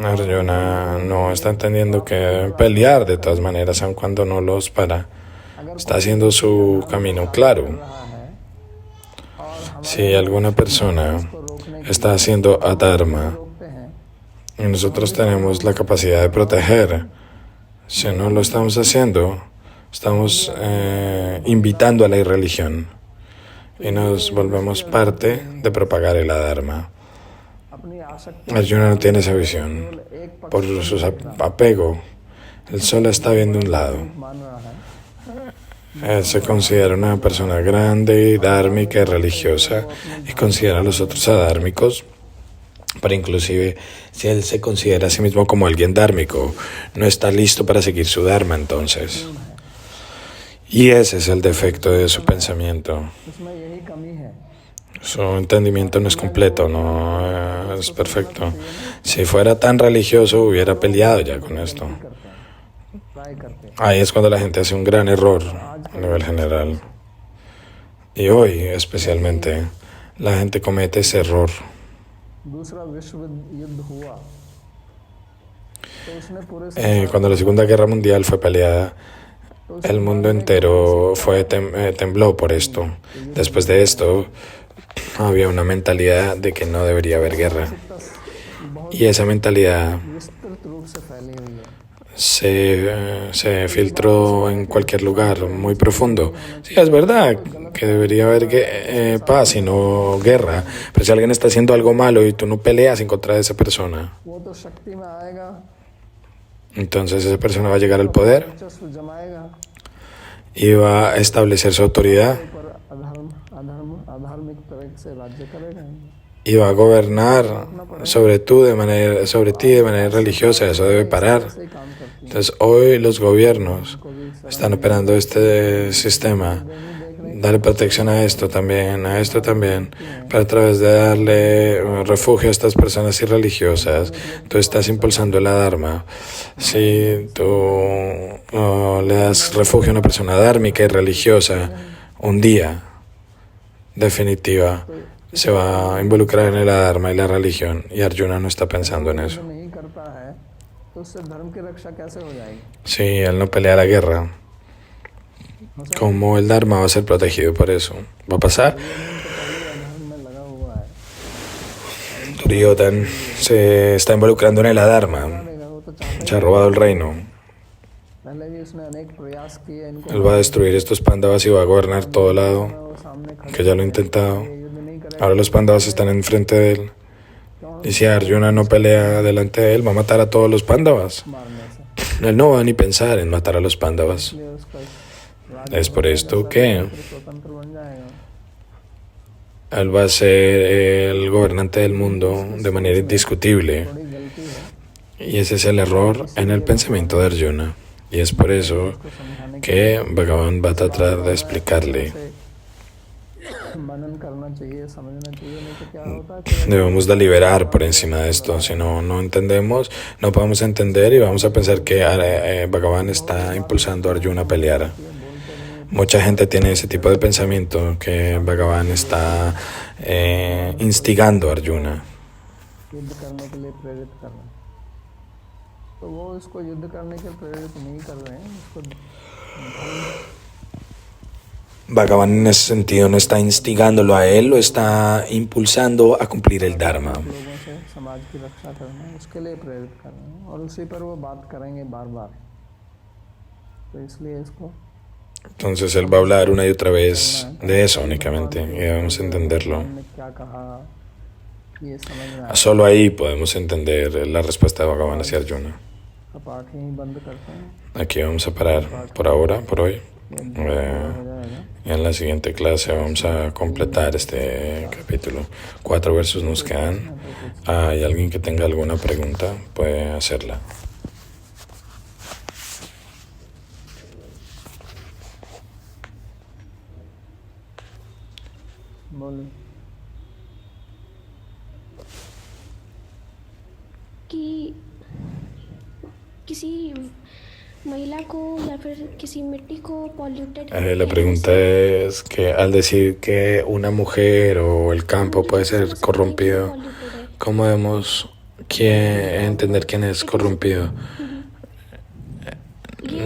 Arjuna no está entendiendo que deben pelear de todas maneras, aun cuando no los para. Está haciendo su camino claro. Si alguna persona está haciendo adharma y nosotros tenemos la capacidad de proteger, si no lo estamos haciendo, estamos invitando a la irreligión y nos volvemos parte de propagar el adharma. Arjuna no tiene esa visión. Por su apego, él solo está viendo un lado. Él se considera una persona grande, dármica y religiosa, y considera a los otros adármicos. Pero inclusive, si él se considera a sí mismo como alguien dármico, no está listo para seguir su dharma entonces. Y ese es el defecto de su pensamiento. Su entendimiento no es completo, no es perfecto. Si fuera tan religioso, hubiera peleado ya con esto. Ahí es cuando la gente hace un gran error a nivel general. Y hoy, especialmente, la gente comete ese error. Cuando la Segunda Guerra Mundial fue peleada, el mundo entero tembló por esto. Después de esto, había una mentalidad de que no debería haber guerra. Y esa mentalidad se filtró en cualquier lugar muy profundo. Sí, es verdad que debería haber paz y no guerra, pero si alguien está haciendo algo malo y tú no peleas en contra de esa persona, entonces esa persona va a llegar al poder y va a establecer su autoridad y va a gobernar sobre ti de manera religiosa. Eso debe parar. Entonces hoy los gobiernos están operando este sistema Dale protección a esto también, pero a través de darle refugio a estas personas irreligiosas, tú estás impulsando la Dharma. Si tú le das refugio a una persona dármica y religiosa, un día, definitiva, se va a involucrar en la Dharma y la religión, y Arjuna no está pensando en eso. नहीं करता है तो उससे धर्म की रक्षा कैसे हो जाएगी? Si él no pelea la guerra, ¿cómo el Dharma va a ser protegido por eso? ¿Va a pasar? धर्म में लगा हुआ है, Duryodhan se está involucrando en el Dharma, वो तो चाहता se ha robado el reino. पहले भी उसने अनेक प्रयास किए इनको Él va a destruir estos Pandavas y va a gobernar todo lado, वो सामने खड़े que ya lo ha intentado. युद्ध नहीं करे Ahora los Pandavas están enfrente de él. Y si Arjuna no pelea delante de él, va a matar a todos los Pandavas. मारने से, Él no va ni pensar en matar a los Pandavas. इसलिए उसका Es por esto que स्वतंत्र बन जाएगा। él va a ser el gobernante del mundo de manera indiscutible. थोड़ी गलती है Y ese es el error en el pensamiento de Arjuna. Y es por eso que Bhagavan va a tratar de explicarle. मनन करना चाहिए, समझना चाहिए, नहीं तो क्या होता है कि Debemos deliberar por encima de esto. Si no entendemos, no podemos entender y vamos a pensar que Bhagavan está impulsando a Arjuna a pelear. Mucha gente tiene ese tipo de pensamiento, que Bhagavan está instigando a Arjuna. युद्ध करने के लिए प्रेरित कर रहे हैं, तो वो इसको युद्ध करने के लिए प्रेरित नहीं कर रहे हैं, उसको Bhagavan en ese sentido no está instigándolo a él, lo está impulsando a cumplir el Dharma. लोगों से समाज की रक्षा करना है, उसके लिए प्रेरित कर रहे हैं, और उसी पर वो बात करेंगे बार बार, तो इसलिए इसको Entonces él va a hablar una y otra vez de eso únicamente y debemos entenderlo. हमने क्या कहा ये समझ में आया। Solo ahí podemos entender la respuesta de Bhagavan hacia Arjuna. का पाठ यहीं बंद करते हैं, Aquí vamos a parar por ahora, por hoy. हो जाएगा। Y en la siguiente clase vamos a completar este capítulo. 4 versos nos quedan. Hay alguien que tenga alguna pregunta, puede hacerla. बोलो कि किसी महिला को या फिर किसी मिट्टी को polluted La pregunta es que al decir que una mujer o el campo puede ser corrompido, ¿cómo debemos entender quién es corrompido?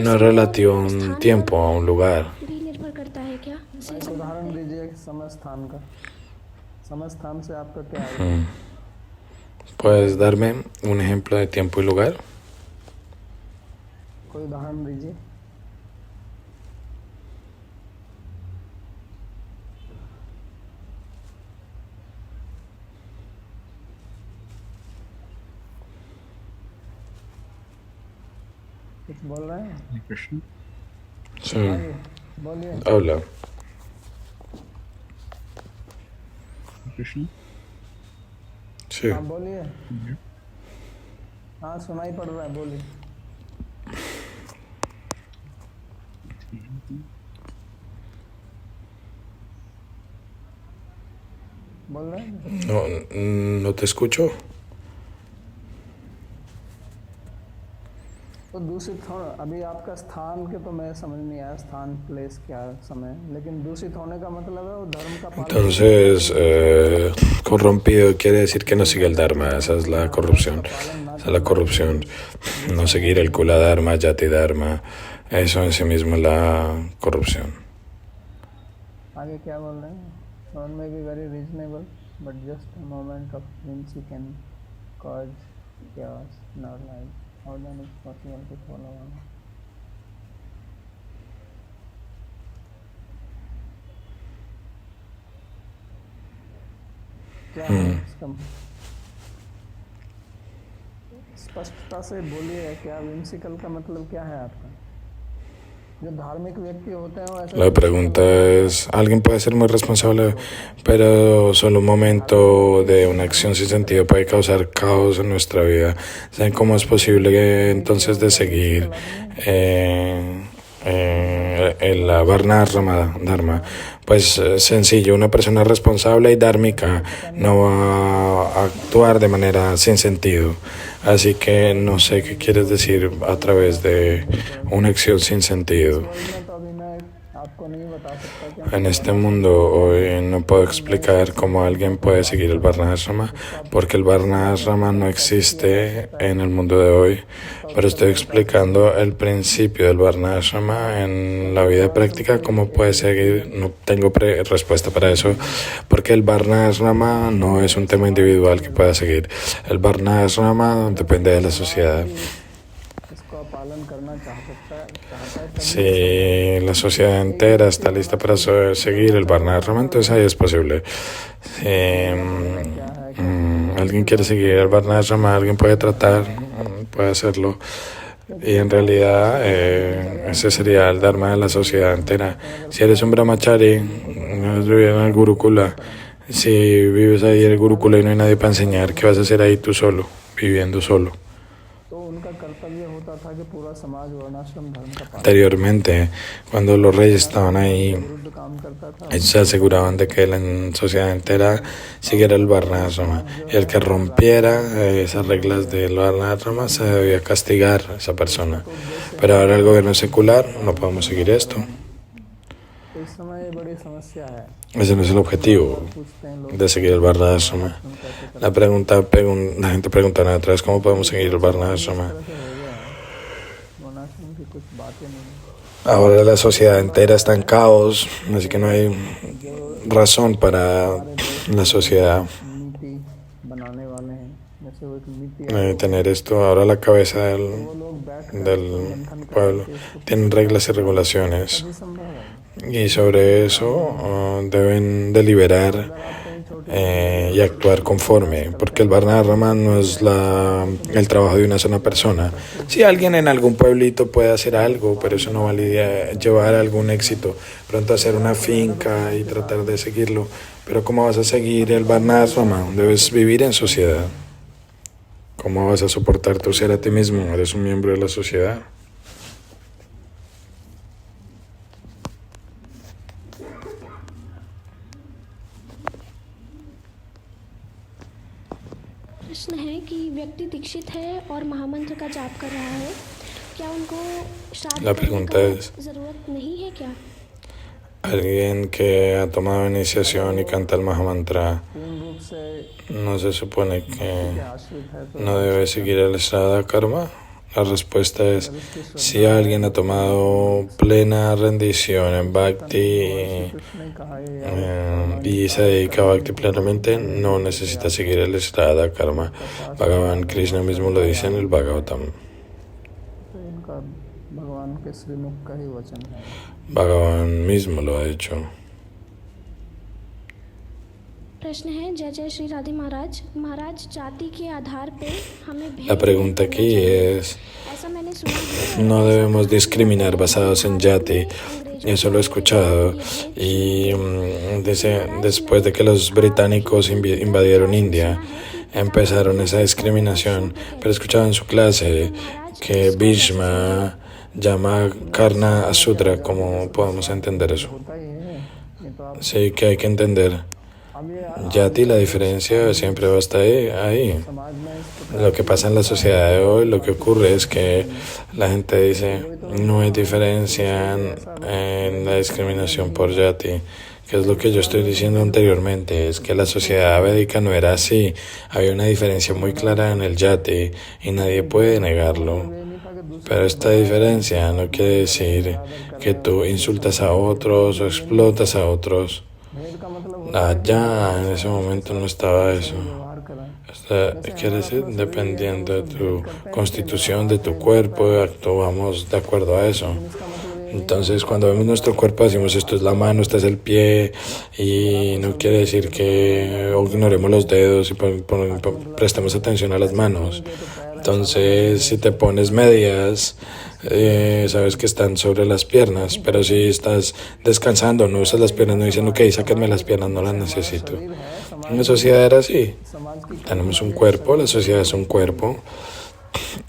No es relativo a un tiempo, a un lugar. भी निर्भर करता है क्या? एक उदाहरण दीजिए समय स्थान का, समय स्थान से आपका क्या है? ¿Puedes darme un ejemplo de tiempo y lugar? कोई उदाहरण दीजिए। कुछ बोल रहे हैं? कृष्ण Sí, आइए, बोलिए। habla. कृष्ण Sí. हाँ बोलिए। हाँ सुनाई पड़ रहा है, बोलिए। बोल रहे हैं? No te escucho. तो दूषित हो, अभी आपका स्थान के तो मैं समझ नहीं आया, स्थान प्लेस क्या समय, लेकिन दूषित होने का मतलब है वो धर्म का पालन। Entonces, corrompido quiere decir que no sigue el Dharma, esa es la corrupción. Esa es la corrupción. No seguir el Kula Dharma, Yati Dharma, eso en sí mismo es la corrupción. आगे क्या बोल रहे हैं? Sound may be very reasonable, but just a moment of whimsy can cause chaos in our life. How then is possible to follow on? क्या है इसका? स्पष्टता से बोलिए, क्या whimsical का मतलब क्या है आपका? जो धार्मिक व्यक्ति होते हैं वो ऐसे La pregunta es, alguien puede ser muy responsable, pero solo un momento de una acción sin sentido puede causar caos en nuestra vida. ¿Saben cómo es posible que entonces de seguir el Varnasrama Dharma? Pues sencillo, una persona responsable y dhármica no va a actuar de manera sin sentido. Así que no sé qué quieres decir a través de una acción sin sentido. En este mundo hoy no puedo explicar cómo alguien puede seguir el Varnasrama, porque el Varnasrama no existe en el mundo de hoy, pero estoy explicando el principio del Varnasrama en la vida práctica, cómo puede seguir. No tengo respuesta para eso, porque el Varnasrama no es un tema individual que pueda seguir. El Varnasrama depende de la sociedad. Si la sociedad entera está lista para seguir el Varnasrama, entonces ahí es posible. Si alguien quiere seguir el Varnasrama, alguien puede tratar, puede hacerlo. Y en realidad ese sería el Dharma de la sociedad entera. Si eres un brahmachari, vives en el Gurukula. Si vives ahí en el Gurukula y no hay nadie para enseñar, ¿qué vas a hacer ahí tú solo, viviendo solo? Anteriormente, cuando los reyes estaban ahí, ellos se aseguraban de que la sociedad entera siguiera el Varnasrama, y el que rompiera esas reglas del Varnasrama se debía castigar a esa persona. Pero ahora el gobierno secular, no podemos seguir esto. Ese no es el objetivo de seguir el Varnasrama. La gente pregunta otra vez, ¿cómo podemos seguir el Varnasrama? Ahora la sociedad entera está en caos, así que no hay razón para la sociedad tener esto. Ahora la cabeza del pueblo tiene reglas y regulaciones, y sobre eso deben deliberar y actuar conforme, porque el Varnasrama no es el trabajo de una sola persona. Si alguien en algún pueblito puede hacer algo, pero eso no va a llevar a algún éxito. Pronto hacer una finca y tratar de seguirlo, pero ¿cómo vas a seguir el Varnasrama? Debes vivir en sociedad. ¿Cómo vas a soportar tu ser a ti mismo? Eres un miembro de la sociedad. प्रश्न है कि व्यक्ति दीक्षित है और महामंत्र का जाप कर रहा है, क्या उनको श्राद्ध करने की जरूरत नहीं है क्या? Alguien que ha tomado iniciación y canta el Mahamantra, ¿no se supone que no debe seguir el Shraddha Karma? La respuesta es, si alguien ha tomado plena rendición en Bhakti y se dedica a Bhakti plenamente, no necesita seguir el Shraddha Karma. Bhagavan Krishna mismo lo dice en el Bhagavatam. Bhagavan mismo lo ha dicho. La pregunta aquí es, no debemos discriminar basados en Yati. Eso lo he escuchado. Y después de que los británicos invadieron India, empezaron esa discriminación. Pero he escuchado en su clase que Bhishma llama Karna a Sudra. ¿Cómo podemos entender eso? Sí, que hay que entender. Yati, la diferencia siempre va a estar ahí. Lo que pasa en la sociedad de hoy, lo que ocurre es que la gente dice, no hay diferencia en la discriminación por Yati. Que es lo que yo estoy diciendo anteriormente, es que la sociedad védica no era así. Había una diferencia muy clara en el Yati y nadie puede negarlo. Pero esta diferencia no quiere decir que tú insultas a otros o explotas a otros. Allá en ese momento no estaba eso. Quiere decir, dependiendo de tu constitución, de tu cuerpo, actuamos de acuerdo a eso. Entonces, cuando vemos nuestro cuerpo, decimos esto es la mano, este es el pie, y no quiere decir que ignoremos los dedos y prestemos atención a las manos. Entonces, si te pones medias, sabes que están sobre las piernas, pero si estás descansando, no usas las piernas, no dicen, ok, sáquenme las piernas, no las necesito. En la sociedad era así. Tenemos un cuerpo, la sociedad es un cuerpo,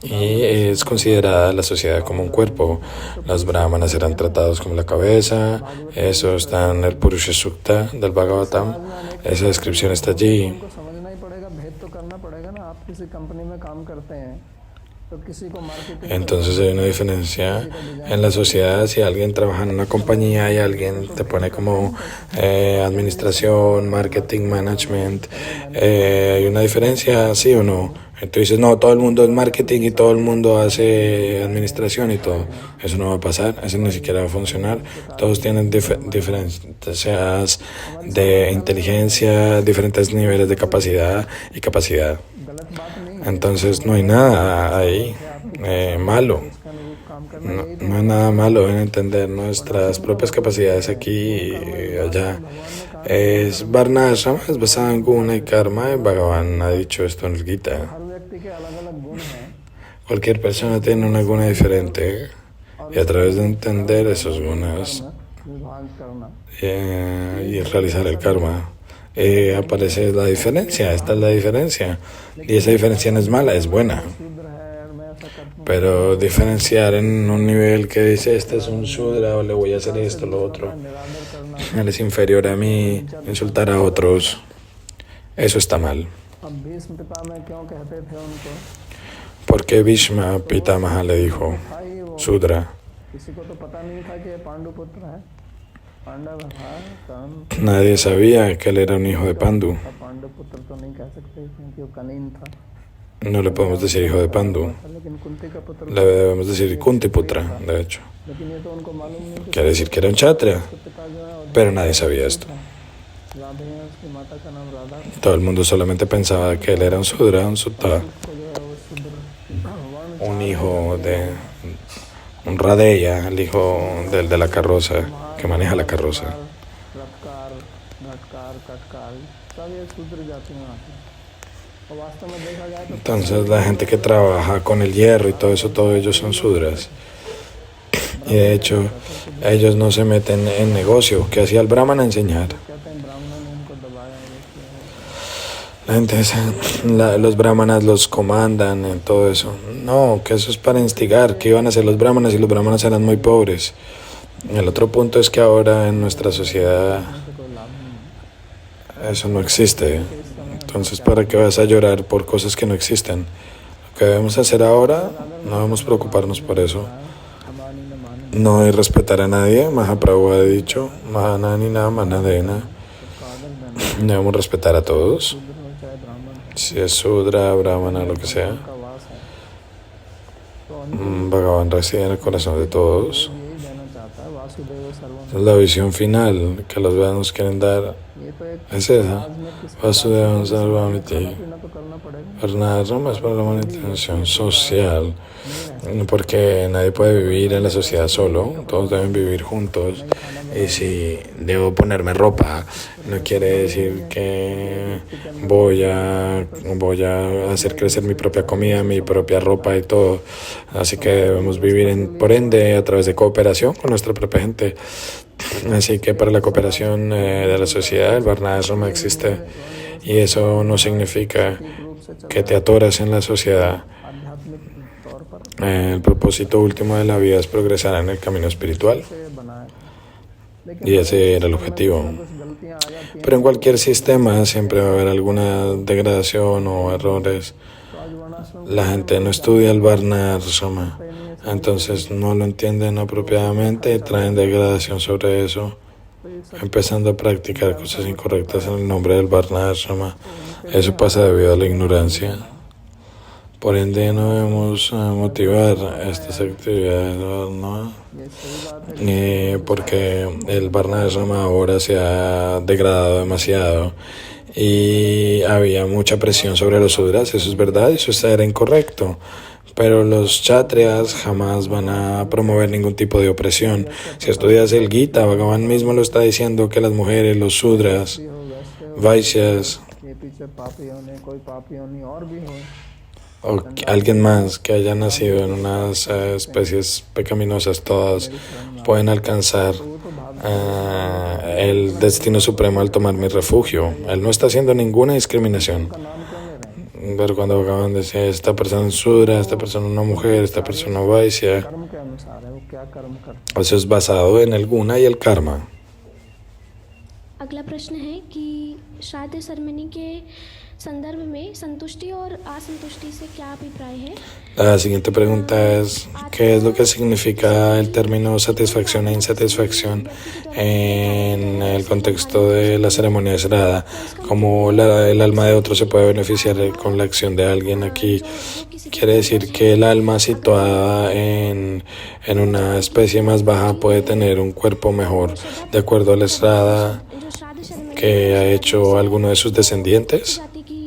y es considerada la sociedad como un cuerpo. Los brahmanas serán tratados como la cabeza. Eso está en el Purusha Sukta del Bhagavatam. Esa descripción está allí. उनको समझना ही पड़ेगा, भेद तो करना पड़ेगा ना। आप किसी कंपनी में काम करते हैं तो किसी को marketing Entonces hay una diferencia en la sociedad. Si alguien trabaja en una compañía y alguien te pone como administración, marketing, management, ¿hay una diferencia, sí o no? Entonces no, todo el mundo es marketing y todo el mundo hace administración y todo. Eso no va a pasar, eso ni siquiera va a funcionar. Todos tienen diferencias de inteligencia, diferentes niveles de capacidad y capacidad. गलत बात नहीं है, Entonces no hay nada ahí malo. इसका अनुरूप काम करना No hay nada malo en entender nuestras propias capacidades aquí y allá. Es Varna Ashrama, es basada en Guna y Karma, y Bhagavan ha dicho esto en el Gita. हर व्यक्ति के अलग अलग गुण हैं Cualquier persona tiene una guna diferente y a través de entender esos gunas विभाग करना। y realizar el karma, aparece la diferencia. Esta es la diferencia. Y esa diferencia no es mala, es buena. शूद्र है और मैं ऐसा करता हूँ, Pero diferenciar en un nivel que dice, este es un Shudra, o le voy a hacer esto, lo otro, निरादर करना। él es inferior a mí, insultar a otros, eso está mal. अब भीष्म पितामह क्यों कहते थे उनको? Porque Bhishma Pitamaha le dijo, था ही वो, Shudra, किसी को तो पता नहीं था कि ये पांडु पुत्र है। पांडव था कर्ण nadie sabía que él era un hijo de Pandu. था, पांडु पुत्र तो नहीं कह सकते क्योंकि वो कनीन था, No le podemos decir hijo de Pandu, लेकिन कुंती का पुत्र, le debemos decir Kuntiputra, de hecho. लेकिन ये तो उनको मालूम नहीं कि Quiere decir que era un Kshatriya, पिता जो है pero nadie sabía esto. Radhe है, उसकी माता का नाम Radha, Todo el mundo solamente pensaba que él era un Sudra, un Sutta, को जो है वो शूद्र वर्ण un hijo de un Radeya, el hijo del de la carroza, que maneja la carroza. रथकार, घटकार, कटकार, सब ये शूद्र जाति में आते हैं। और वास्तव में देखा जाए तो Entonces la gente que trabaja con el hierro y todo eso, todos ellos son Sudras. Y de hecho, ellos no se meten en negocio, que hacía el Brahmana enseñar. कहते हैं ब्राह्मणों ने उनको दबाया है, ये किया है। La gente dice, los brahmanas los comandan en todo eso. No, que eso es para instigar, que iban a ser los brahmanas y los brahmanas eran muy pobres. El otro punto es que ahora en nuestra sociedad eso no existe. Entonces, ¿para qué vas a llorar por cosas que no existen? Lo que debemos hacer ahora, no debemos preocuparnos por eso. हमारी न माने No hay respetar a nadie. Mahaprabhu ha dicho, Mahananina Manadena. Debemos respetar a todos. शूद्र हो चाहे ब्राह्मण हो, Si es Sudra, Brahmana, lo que sea. का वास है। तो Bhagavan reside en el corazón de todos. यही देना चाहता है, वासुदेव सर्वम। Es la visión final que los Vedas nos quieren dar. ये तो एक Es esa. आज में किस Vasudeva Sarvamiti. पीना तो करना पड़ेगा। Varnashram es para la manutención social. Porque nadie puede vivir en la sociedad solo. Todos deben vivir juntos. Y si debo ponerme ropa, no quiere decir que voy a hacer crecer mi propia comida, mi propia ropa y todo. Así que debemos vivir por ende a través de cooperación con nuestra propia gente. Así que para la cooperación de la sociedad, el Varnashram existe. Y eso no significa que te atoras en la sociedad. आध्यात्मिक तौर पर El propósito último de la vida es progresar en el camino espiritual. से बनाए, लेकिन Y ese era el objetivo. कुछ गलतियां आ जाती हैं। Pero en cualquier sistema siempre va a haber alguna degradación o errores. तो आज वर्णाश्रम La gente no estudia el Varnashama, entonces no lo entienden apropiadamente y traen degradación sobre eso, empezando a practicar cosas incorrectas en el nombre del Varnashama. Eso pasa debido a la ignorancia. Por ende, no debemos motivar estas actividades, ¿no? ये सही बात है। Porque el Varnashama ahora se ha degradado demasiado y había mucha presión sobre los Sudras, eso es verdad, eso era incorrecto. Pero los Kshatriyas jamás van a promover ningún tipo de opresión. Si estudias el Gita, Bhagavan mismo lo está diciendo que las mujeres, los Sudras, हो वैसे Vaishyas ये पीछे पापी होने कोई पापी होनी और भी हो, o alguien más que haya nacido en unas especies pecaminosas, todas pueden alcanzar el destino supremo al tomar mi refugio. Él no está haciendo ninguna discriminación. नाम क्यों ले रहे हैं? Pero cuando acaban de decir, esta persona es Sudra, esta persona es una mujer, esta persona es Vaishya, कर्म के अनुसार है, वो क्या कर्म करते eso es basado en el guna y el karma. अगला प्रश्न है कि श्राद्ध सेरेमनी के संदर्भ में संतुष्टि और असंतुष्टि से क्या अभिप्राय है? La siguiente pregunta es, ¿qué es lo que significa el término satisfacción e insatisfacción en el contexto de la ceremonia de Shraddha? ¿Cómo el alma de otro se puede beneficiar con la acción de alguien aquí? Quiere decir que el alma situada en una especie más baja puede tener un cuerpo mejor de acuerdo a la Shraddha जो श्राद्ध ceremony que ha hecho alguno de sus descendientes. जाति की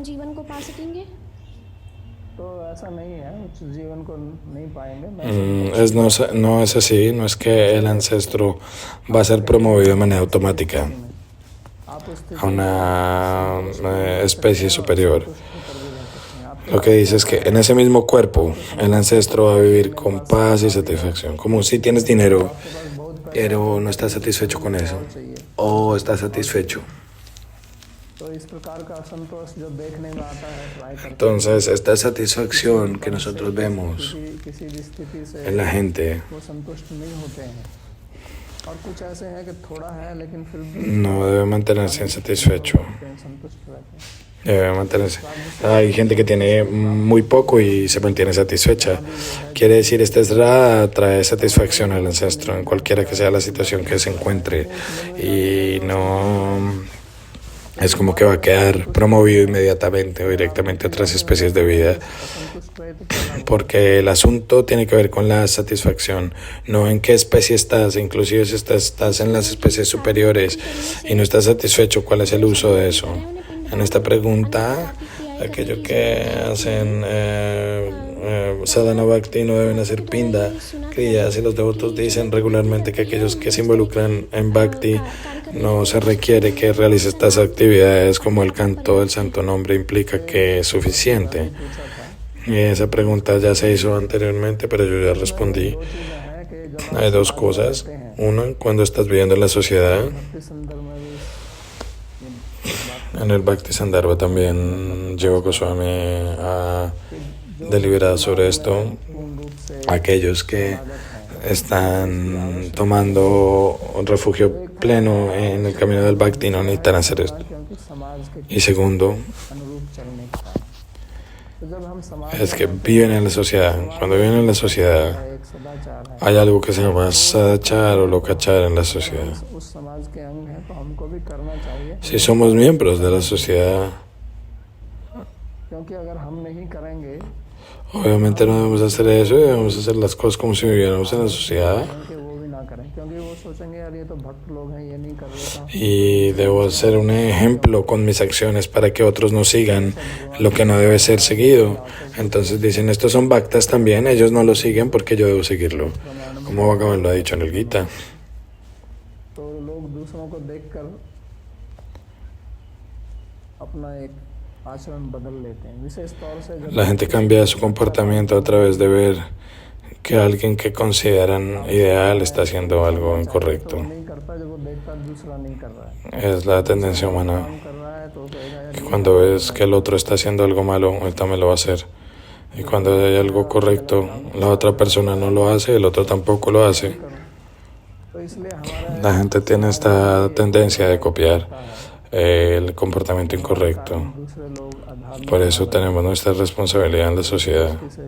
जीवन को पा सकेंगे? तो ऐसा नहीं है, उस जीवन को नहीं पाएंगे। No es así, no es que el ancestro va a ser promovido de manera automática आप उस a una especie superior. Lo que dice es que en ese mismo cuerpo el ancestro va a vivir con paz y satisfacción. Como si tienes dinero, pero no estás satisfecho con eso, o estás satisfecho. तो इस प्रकार का असंतोष जो देखने में आता है, ट्राई करते Entonces, esta satisfacción que nosotros vemos हैं किसी भी स्थिति से en la gente वो संतुष्ट नहीं होते हैं, और कुछ ऐसे हैं कि थोड़ा है लेकिन फिर भी no debe mantenerse insatisfecho. संतुष्ट रहते हैं। Debe mantenerse. Hay gente que tiene muy poco y se mantiene satisfecha. Quiere decir, esta Shraddha trae satisfacción al ancestro en cualquiera que sea la situación que se encuentre, y no es como que va a quedar promovido inmediatamente o directamente a otras especies de vida, संतुष्ट रहे तो क्या porque el asunto tiene que ver con la satisfacción, no en qué especie estás. Inclusive si estás en las especies superiores y no estás satisfecho, ¿cuál es el uso de eso? En esta pregunta, aquellos que hacen sadhana bhakti no deben hacer pinda, kriyas, y los devotos dicen regularmente que aquellos que se involucran en bhakti no se requiere que realice estas actividades, como el canto del santo nombre implica que es suficiente. Y esa pregunta ya se hizo anteriormente, pero yo ya respondí. Hay dos cosas. Uno, cuando estás viviendo en la sociedad. भक्ति संदर्भ में भी En el Bhakti Sandarbha también Jiva Goswami ha deliberado sobre esto. पूर्ण रूप से Aquellos que están tomando un refugio pleno en el camino del Bhakti no necesitan hacer esto. क्योंकि समाज के Y segundo, अनुरूप चलने का तो जब हम समाज es que viven en la sociedad. Cuando viven en la sociedad, का एक सदाचार है, hay algo que se llama sadachar o lokachar en la sociedad. उस समाज के अंग हैं तो हमको भी करना चाहिए, Si somos miembros de la sociedad, क्योंकि अगर हम नहीं करेंगे obviamente no debemos hacer eso y debemos hacer las cosas como si viviéramos en la sociedad. कि वो भी ना करें, क्योंकि वो सोचेंगे यार ये तो भक्त लोग हैं, ये नहीं कर रहे तो Y debo ser un ejemplo con mis acciones para que otros no sigan lo que no debe ser seguido. Entonces dicen, estos son bhaktas también, ellos no lo siguen porque yo debo seguirlo. Como Bhagavan lo ha dicho en el Gita. तो लोग दूसरों को देखकर अपना एक आचरण बदल लेते हैं, विशेष तौर से जब La gente cambia su comportamiento a través de ver que alguien que consideran ideal está haciendo algo incorrecto. नहीं करता, जब वो देखता दूसरा नहीं कर रहा है, Es la tendencia humana, काम कर रहा है तो वो कहेगा यार que cuando ves que el otro está haciendo algo malo, él también lo va a hacer. Y cuando hay algo correcto, la otra persona no lo hace, el otro tampoco lo hace. तो इसलिए हमारा La gente tiene esta tendencia de copiar el comportamiento incorrecto. दूसरे लोग अधार्मिक Por eso tenemos nuestra responsabilidad en la sociedad, से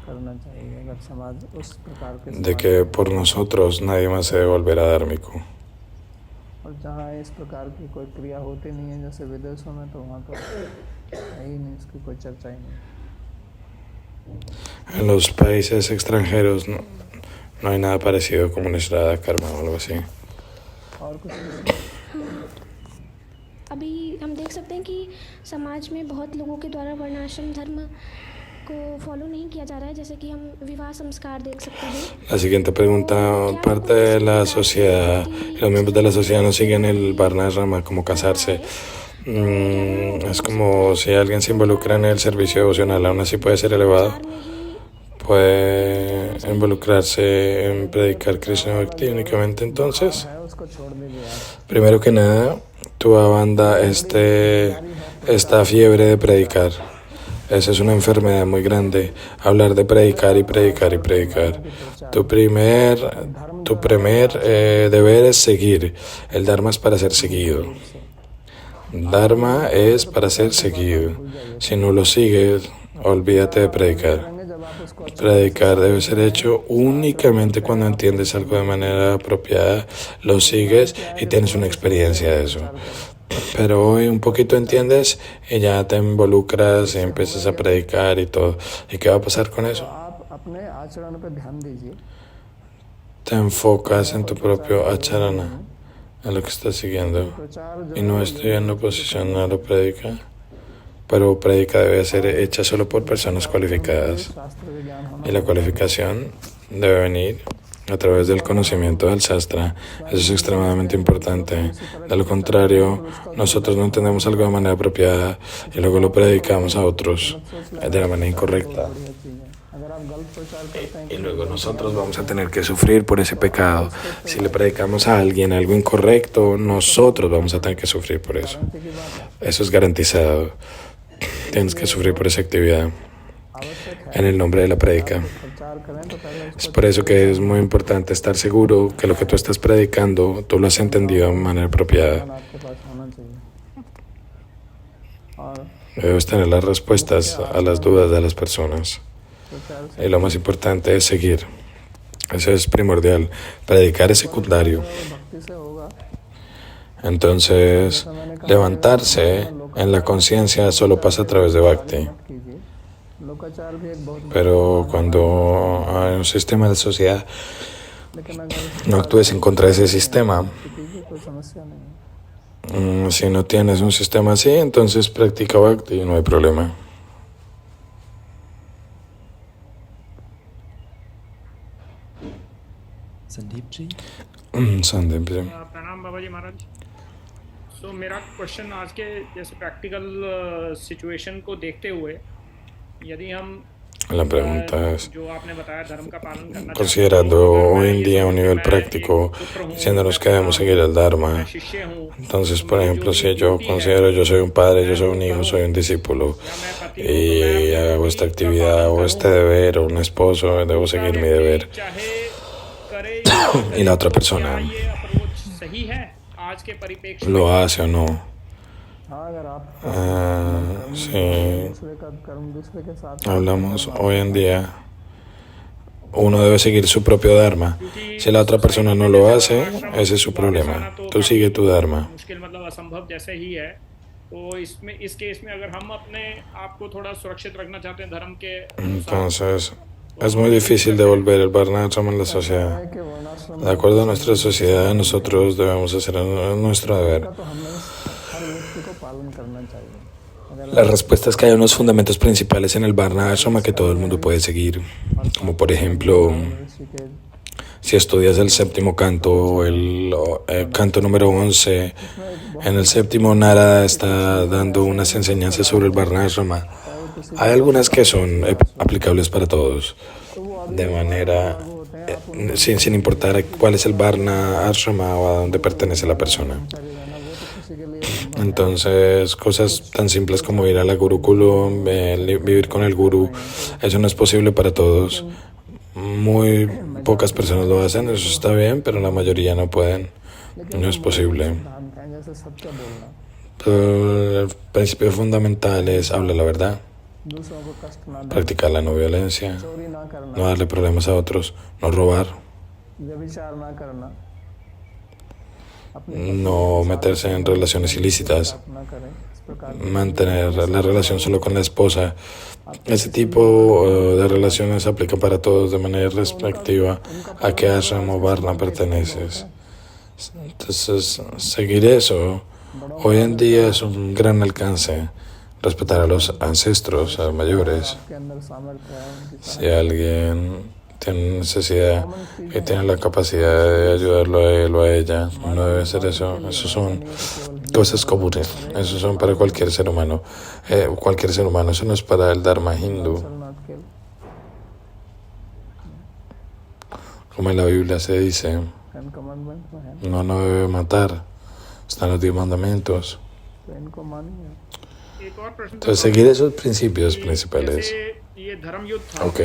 करना चाहिए, अगर समाज उस प्रकार के de que por nosotros nadie más se debe volver adármico. और जहाँ इस प्रकार की कोई क्रिया होती नहीं है जैसे विदेशों में, तो वहाँ तो है ही नहीं, इसकी कोई चर्चा ही नहीं। En los países extranjeros no hay nada parecido como una Shraddha Karma o algo así. और कुछ अभी हम देख सकते हैं कि समाज में बहुत लोगों के द्वारा वर्णाश्रम धर्म को फॉलो नहीं किया जा रहा है, जैसे कि हम विवाह संस्कार देख सकते हैं। La siguiente pregunta, parte de la sociedad, los miembros de la sociedad no siguen el Varnasrama, como casarse. Es como si alguien se involucra en el servicio devocional, aún así puede ser elevado. Puede involucrarse en predicar Krishna Bhakti únicamente. Entonces, है उसको छोड़ दीजिए आप, primero que nada, tu banda esta fiebre de predicar. Esa es una enfermedad muy grande, hablar de predicar y predicar y predicar. Tu primer deber es seguir. El Dharma es para ser seguido. Dharma es para ser seguido. Si no lo sigues, olvídate de predicar. Predicar debe ser hecho únicamente cuando entiendes algo de manera apropiada, lo sigues y tienes una experiencia de eso. Pero hoy un poquito entiendes y ya te involucras y empiezas a predicar y todo. ¿Y qué va a pasar con eso? Te enfocas en tu propio acharana, en lo que estás siguiendo. Y no estoy en oposición a la predica, pero predica debe ser hecha solo por personas cualificadas. Y la cualificación debe venir a través del conocimiento del Shastra. Eso es extremadamente importante. De lo contrario, nosotros no entendemos algo de manera apropiada y luego lo predicamos a otros de la manera incorrecta. Y luego nosotros vamos a tener que sufrir por ese pecado. Si le predicamos a alguien algo incorrecto, nosotros vamos a tener que sufrir por eso. Eso es garantizado. Tienes que sufrir por esa actividad en el nombre de la predica. Es por eso que es muy importante estar seguro que lo que tú estás predicando, tú lo has entendido de manera apropiada. Debes tener las respuestas a las dudas de las personas. Y lo más importante es seguir. Eso es primordial. Predicar es secundario. Entonces, levantarse en la conciencia solo pasa a través de Bhakti. Pero cuando hay un sistema de sociedad, no actúes en contra de ese sistema. Si no tienes un sistema así, entonces practica Bhakti y no hay problema. Sandeep जी संदीप जी प्रणाम बाबा जी महाराज। तो मेरा क्वेश्चन आज के जैसे practical situation को देखते हुए यदि हम La pregunta es, जो आपने बताया धर्म का पालन करना considerando hoy en día a un nivel práctico, diciéndonos que debemos seguir el Dharma, शिष्य हूँ entonces, por ejemplo, si yo considero yo soy un padre, yo soy un hijo, soy un discípulo y hago esta actividad o este deber o un esposo, debo seguir mi deber. चाहे करे Y la otra persona ये अप्रोच सही है आज के परिप्रेक्ष्य lo hace o no. Si hablamos hoy en día, uno debe seguir su propio Dharma. Si la otra persona no lo hace, ese es su problema. Tú sigue tu Dharma. मुश्किल मतलब असंभव जैसे ही है। तो इसमें इस केस में अगर हम अपने आप को थोड़ा सुरक्षित रखना चाहते हैं धर्म के Entonces, es muy difícil devolver el Varnashram en la sociedad. De acuerdo a nuestra sociedad, nosotros debemos hacer nuestro deber. La respuesta es que hay unos fundamentos principales en el Varnashrama que todo el mundo puede seguir, como por ejemplo, si estudias el séptimo canto o el canto número 11, en el séptimo Narada está dando unas enseñanzas sobre el Varnashrama. Hay algunas que son aplicables para todos, de manera, sin importar cuál es el Varna Ashrama o a dónde pertenece la persona. Entonces, cosas tan simples como ir a la Gurukula, vivir con el Guru, eso no es posible para todos. Muy pocas personas lo hacen, eso está bien, pero la mayoría no pueden. No es posible. Pero el principio fundamental es hablar la verdad, practicar la no violencia, no darle problemas a otros, no robar, no meterse en relaciones ilícitas, mantener la relación solo con la esposa. Ese tipo de relaciones aplica para todos de manera respectiva a qué ashram o varna perteneces. Entonces, seguir eso hoy en día es un gran alcance. Respetar a los ancestros, a los mayores. Si alguien tiene necesidad y tiene la capacidad de ayudarlo a él o a ella, no debe hacer eso. Eso son cosas comunes. Eso son para cualquier ser humano. Eso no es para el Dharma hindú. Como en la Biblia se dice, no debe matar. Están los 10 mandamientos. एक और प्रश्न Entonces, seguir esos principios principales. जैसे ये धर्म युद्ध था Ok.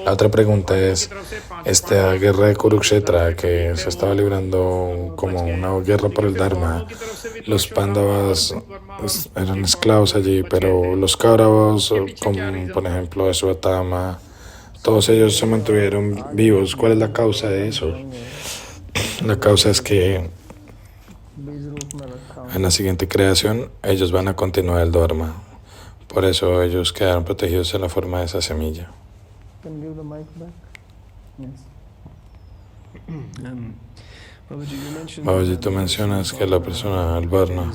La otra pregunta es, esta guerra de Kurukshetra que se estaba librando como una guerra por el Dharma, los Pándavas eran esclavos allí, pero los Kauravas, como por ejemplo Ashwatthama, todos ellos se mantuvieron vivos. ¿Cuál es la causa de eso? La causa es que बीज रूप में रखा हूँ। en la siguiente creación ellos van a continuar el Dharma. Por eso ellos quedaron protegidos en la forma de esa semilla. Can give the mic back? Yes. Babaji, tú mencionas que la persona, el Varna,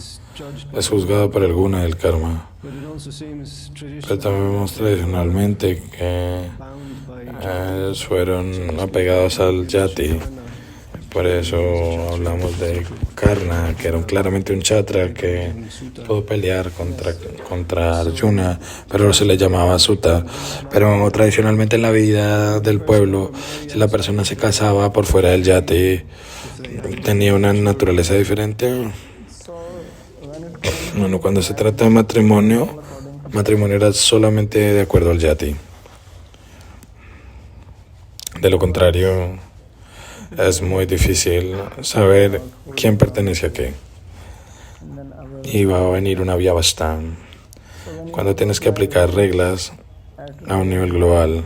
es juzgada por el guna del karma. Pero también vemos tradicionalmente que ellos fueron apegados al yati. Por eso hablamos de Karna, que era claramente un chatra que pudo pelear contra Arjuna, pero se le llamaba Sutta. Pero tradicionalmente en la vida del pueblo, si la persona se casaba por fuera del yati, tenía una naturaleza diferente. Bueno, cuando se trata de matrimonio era solamente de acuerdo al yati. De lo contrario, es muy difícil saber quién pertenece a qué. Y va a venir una vyavastha. Cuando tienes que aplicar reglas a un nivel global,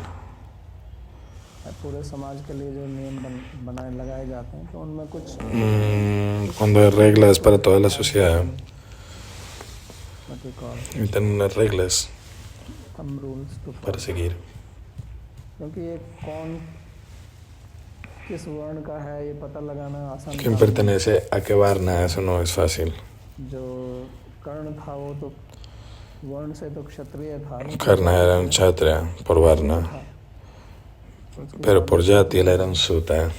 पूरे समाज के लिए जो नियम बनाए लगाए जाते हैं तो उनमें कुछ cuando hay reglas para toda la sociedad, what we call y tienen unas reglas thumb rules to para follow. seguir. क्योंकि ये कौन किस वर्ण का है ये पता लगाना आसान ¿Quién काम pertenece a qué varna? Eso no es fácil. नहीं। जो कर्ण था वो तो वर्ण से तो क्षत्रिय था नहीं, Karna era un chatra por varna, pero por yati él era un sutta.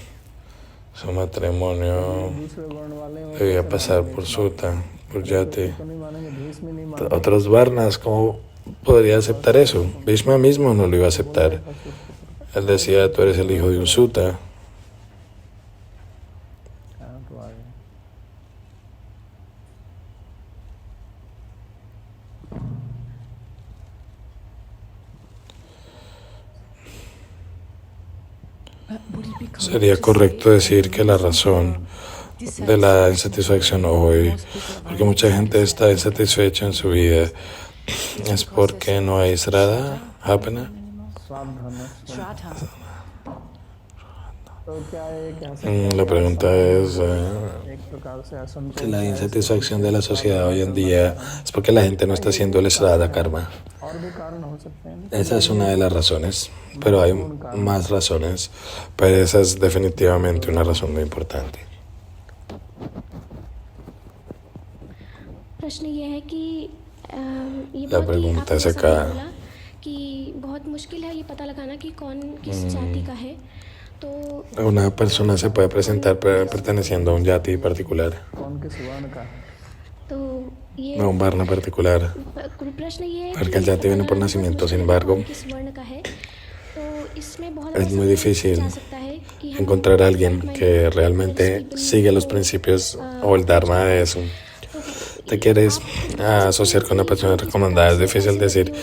Su matrimonio दूसरे वर्ण वाले वो debía pasar por sutta, por yati. तो नहीं मानेंगे, भीष्म नहीं मानेंगे। Otros varnas, ¿cómo podría aceptar eso? Bhishma mismo no lo iba a aceptar. Él decía, tú eres el hijo de un sutta. हाँ, तो आगे। Sería correcto decir que la razón de la insatisfacción hoy, porque mucha gente está insatisfecha en su vida, es porque no hay srada, hapana. तो क्या है कि हंस La pregunta es एक प्रकार से असंतोष si la insatisfacción de la sociedad hoy en día es porque la gente no está haciendo el srada karma. और भी कारण हो सकते हैं। Esa es una de las razones, pero hay más razones, pero esa es definitivamente una razón muy importante. प्रश्न ये है कि ये La बहुत ही pregunta आपने es जैसा acá. बोला कि बहुत मुश्किल है ये पता लगाना कि कौन किस जाति का है, तो Una persona se puede presentar perteneciendo a un yati particular, कौन किस वर्ण का है। तो ये a un varna particular. प्रश्न ये है Porque el कि yati viene por पता लगाना nacimiento, बहुत sin मुश्किल है embargo, कौन किस वर्ण का है, तो इसमें बहुत es muy difícil जा सकता है कि हम encontrar a alguien que realmente sigue los principios o el dharma de eso. Te quieres asociar con una persona recomendada, es difícil decir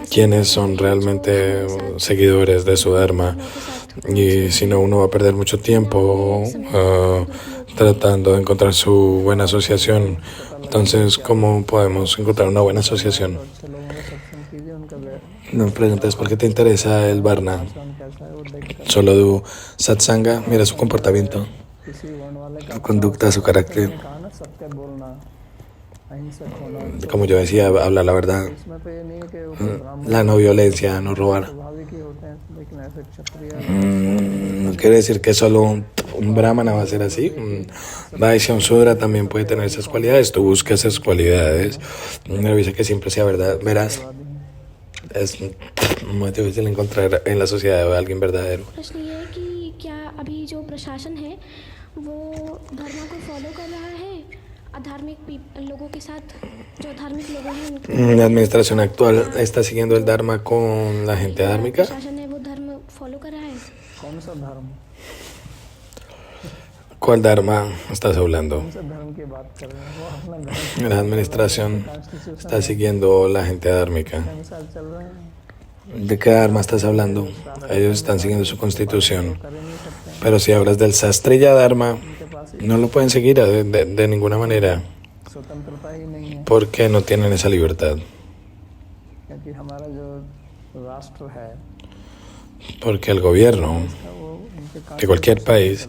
quiénes son realmente seguidores de su dharma, y si no, uno va a perder mucho tiempo tratando de encontrar su buena asociación. Entonces, ¿cómo podemos encontrar una buena asociación? अच्छे लोगों का सत्संग कीजिए, उनका No me preguntes por qué te interesa el varna. व्याख्यान कैसा है वो देखकर Solo tu satsanga, mira su comportamiento, किसी वर्ण वाले का su conducta, su carácter. कहा ना सत्य बोलना, अहिंसक होना। Como yo decía, hablar la verdad, इसमें तो ये नहीं है कि वो ब्राह्मण la no violencia, no robar. स्वाभाविक ही होते हैं, लेकिन ऐसे क्षत्रिय No quiere decir que solo un brahmana va a ser así. Vaishya, un sudra también puede tener esas cualidades. Tú buscas esas cualidades. Revisa que siempre sea verdad. Verás, es muy difícil encontrar en la sociedad a alguien verdadero. प्रश्न ये है कि क्या अभी जो प्रशासन है वो धर्म को फॉलो कर रहा है अधार्मिक लोगों के साथ, जो धार्मिक लोग हैं La administración actual está siguiendo el dharma con la gente adármica. प्रशासन है वो धर्म फॉलो कर रहा है। कौन सा धर्म। ¿Cuál Dharma estás hablando? कौन से धर्म की बात कर रहे हैं? वो अपना धर्म La administración está siguiendo la gente dármica. के अनुसार चल रहे हैं, ¿De qué Dharma estás hablando? Ellos están siguiendo su constitución. कर ही नहीं सकते हैं, Pero si hablas del Sastriya Dharma, उनके पास no lo pueden seguir de ninguna manera, स्वतंत्रता ही नहीं है, porque no tienen esa libertad. क्योंकि हमारा जो राष्ट्र है Porque el gobierno वो उनके de cualquier país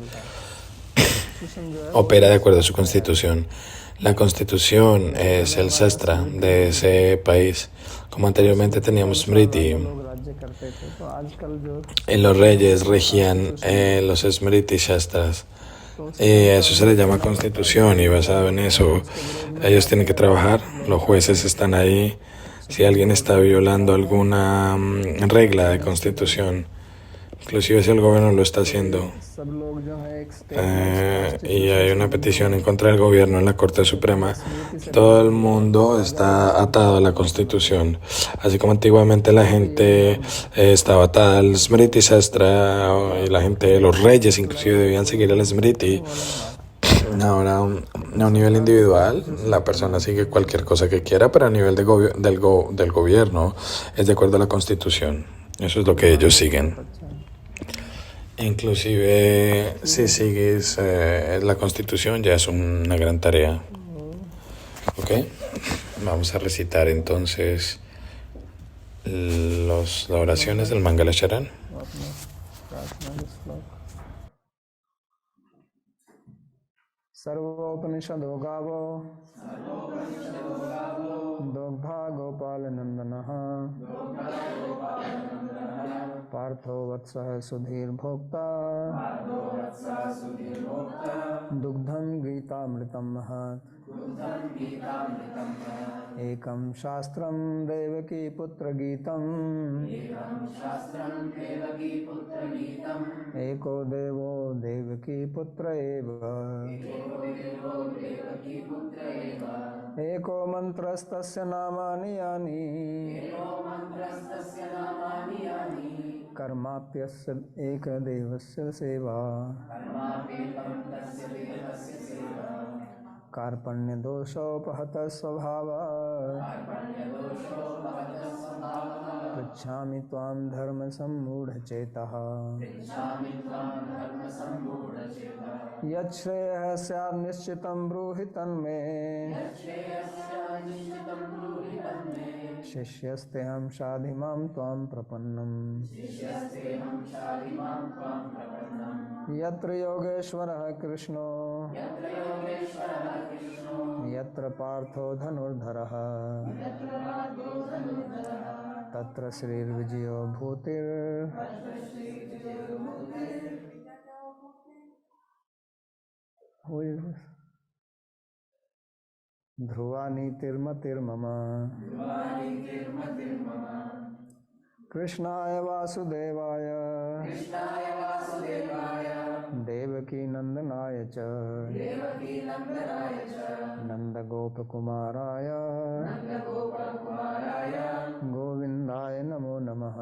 कॉन्स्टिट्यूशन जो है opera de acuerdo a su constitución. La constitución es el sastra de ese país. Como anteriormente teníamos Smriti, लोग राज्य करते थे, तो आजकल जो los reyes regían los Smriti Shastras. Y eso se le llama constitución, y basado en eso ellos tienen que trabajar. Los jueces están ahí. Si alguien está violando alguna regla de constitución, inclusive si el gobierno lo está haciendo, सब लोग जो है एक state y hay una petición en contra del gobierno en la Corte Suprema, todo el mundo está atado a la Constitución. Así como antiguamente la gente estaba atada al Smriti Shastra, y la gente, los reyes inclusive debían seguir el Smriti. Ahora, a un nivel individual, la persona sigue cualquier cosa que quiera, pero a nivel del gobierno es de acuerdo a la Constitución. Eso es lo que ellos siguen. Inclusive si sigues la Constitución ya es una gran tarea. ¿Ok? Vamos a recitar entonces las oraciones del Mangala Charan. सर्वोपनिषदो गावो दोग्धा गोपाल नंदनः पार्थो वत्सः सुधीर भोक्ता दुग्धं गीतामृतं महत् एकं शास्त्रं देवकी पुत्र गीतम् एको देवो देवकी पुत्र एव एको मंत्रस्तस्य नामानि यानि कर्माप्यस्य एकदेवस्य सेवा कार्पण्यदोषोपहतः स्वभावः पृच्छामि त्वां धर्मसम्मूढचेतः यच्छ्रेयः स्यात् निश्चितं ब्रूहि तन्मे शिष्यस्तेऽहं शाधिमां त्वां प्रपन्नम् यत्र योगेश्वरः कृष्णो यत्र पार्थो धनुर्धरः तत्र श्रीर्विजयो भूतिर् ध्रुवा नीतिर्मतिर्मम कृष्णाय वासुदेवाय देवकी नंदनाय च नंदगोपकुमाराय गोविंदाय नमो नमः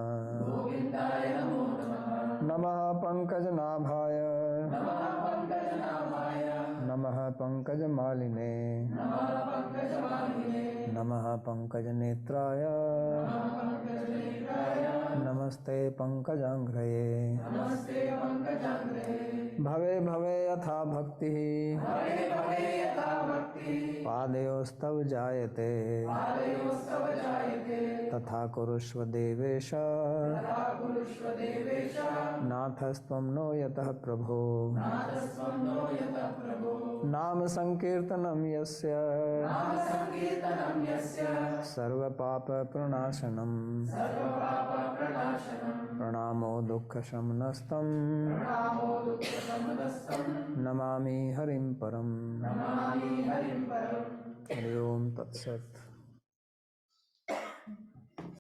नमः पंकजनाभाय नमः पंकजमालिने नमः पंकजनेत्राय नमस्ते पंकजांघ्रये भवे भवे यथा भक्तिः पादयोस्तव जायते तथा कुरुष्व देवेश नाथस्त्वं नो यतः प्रभो नाम संकीर्तनं यस्य सर्वपापप्रणाशनं प्रणामो दुःखशमनस्तं नमामि हरिं परम् हरि ओम तत्सत्।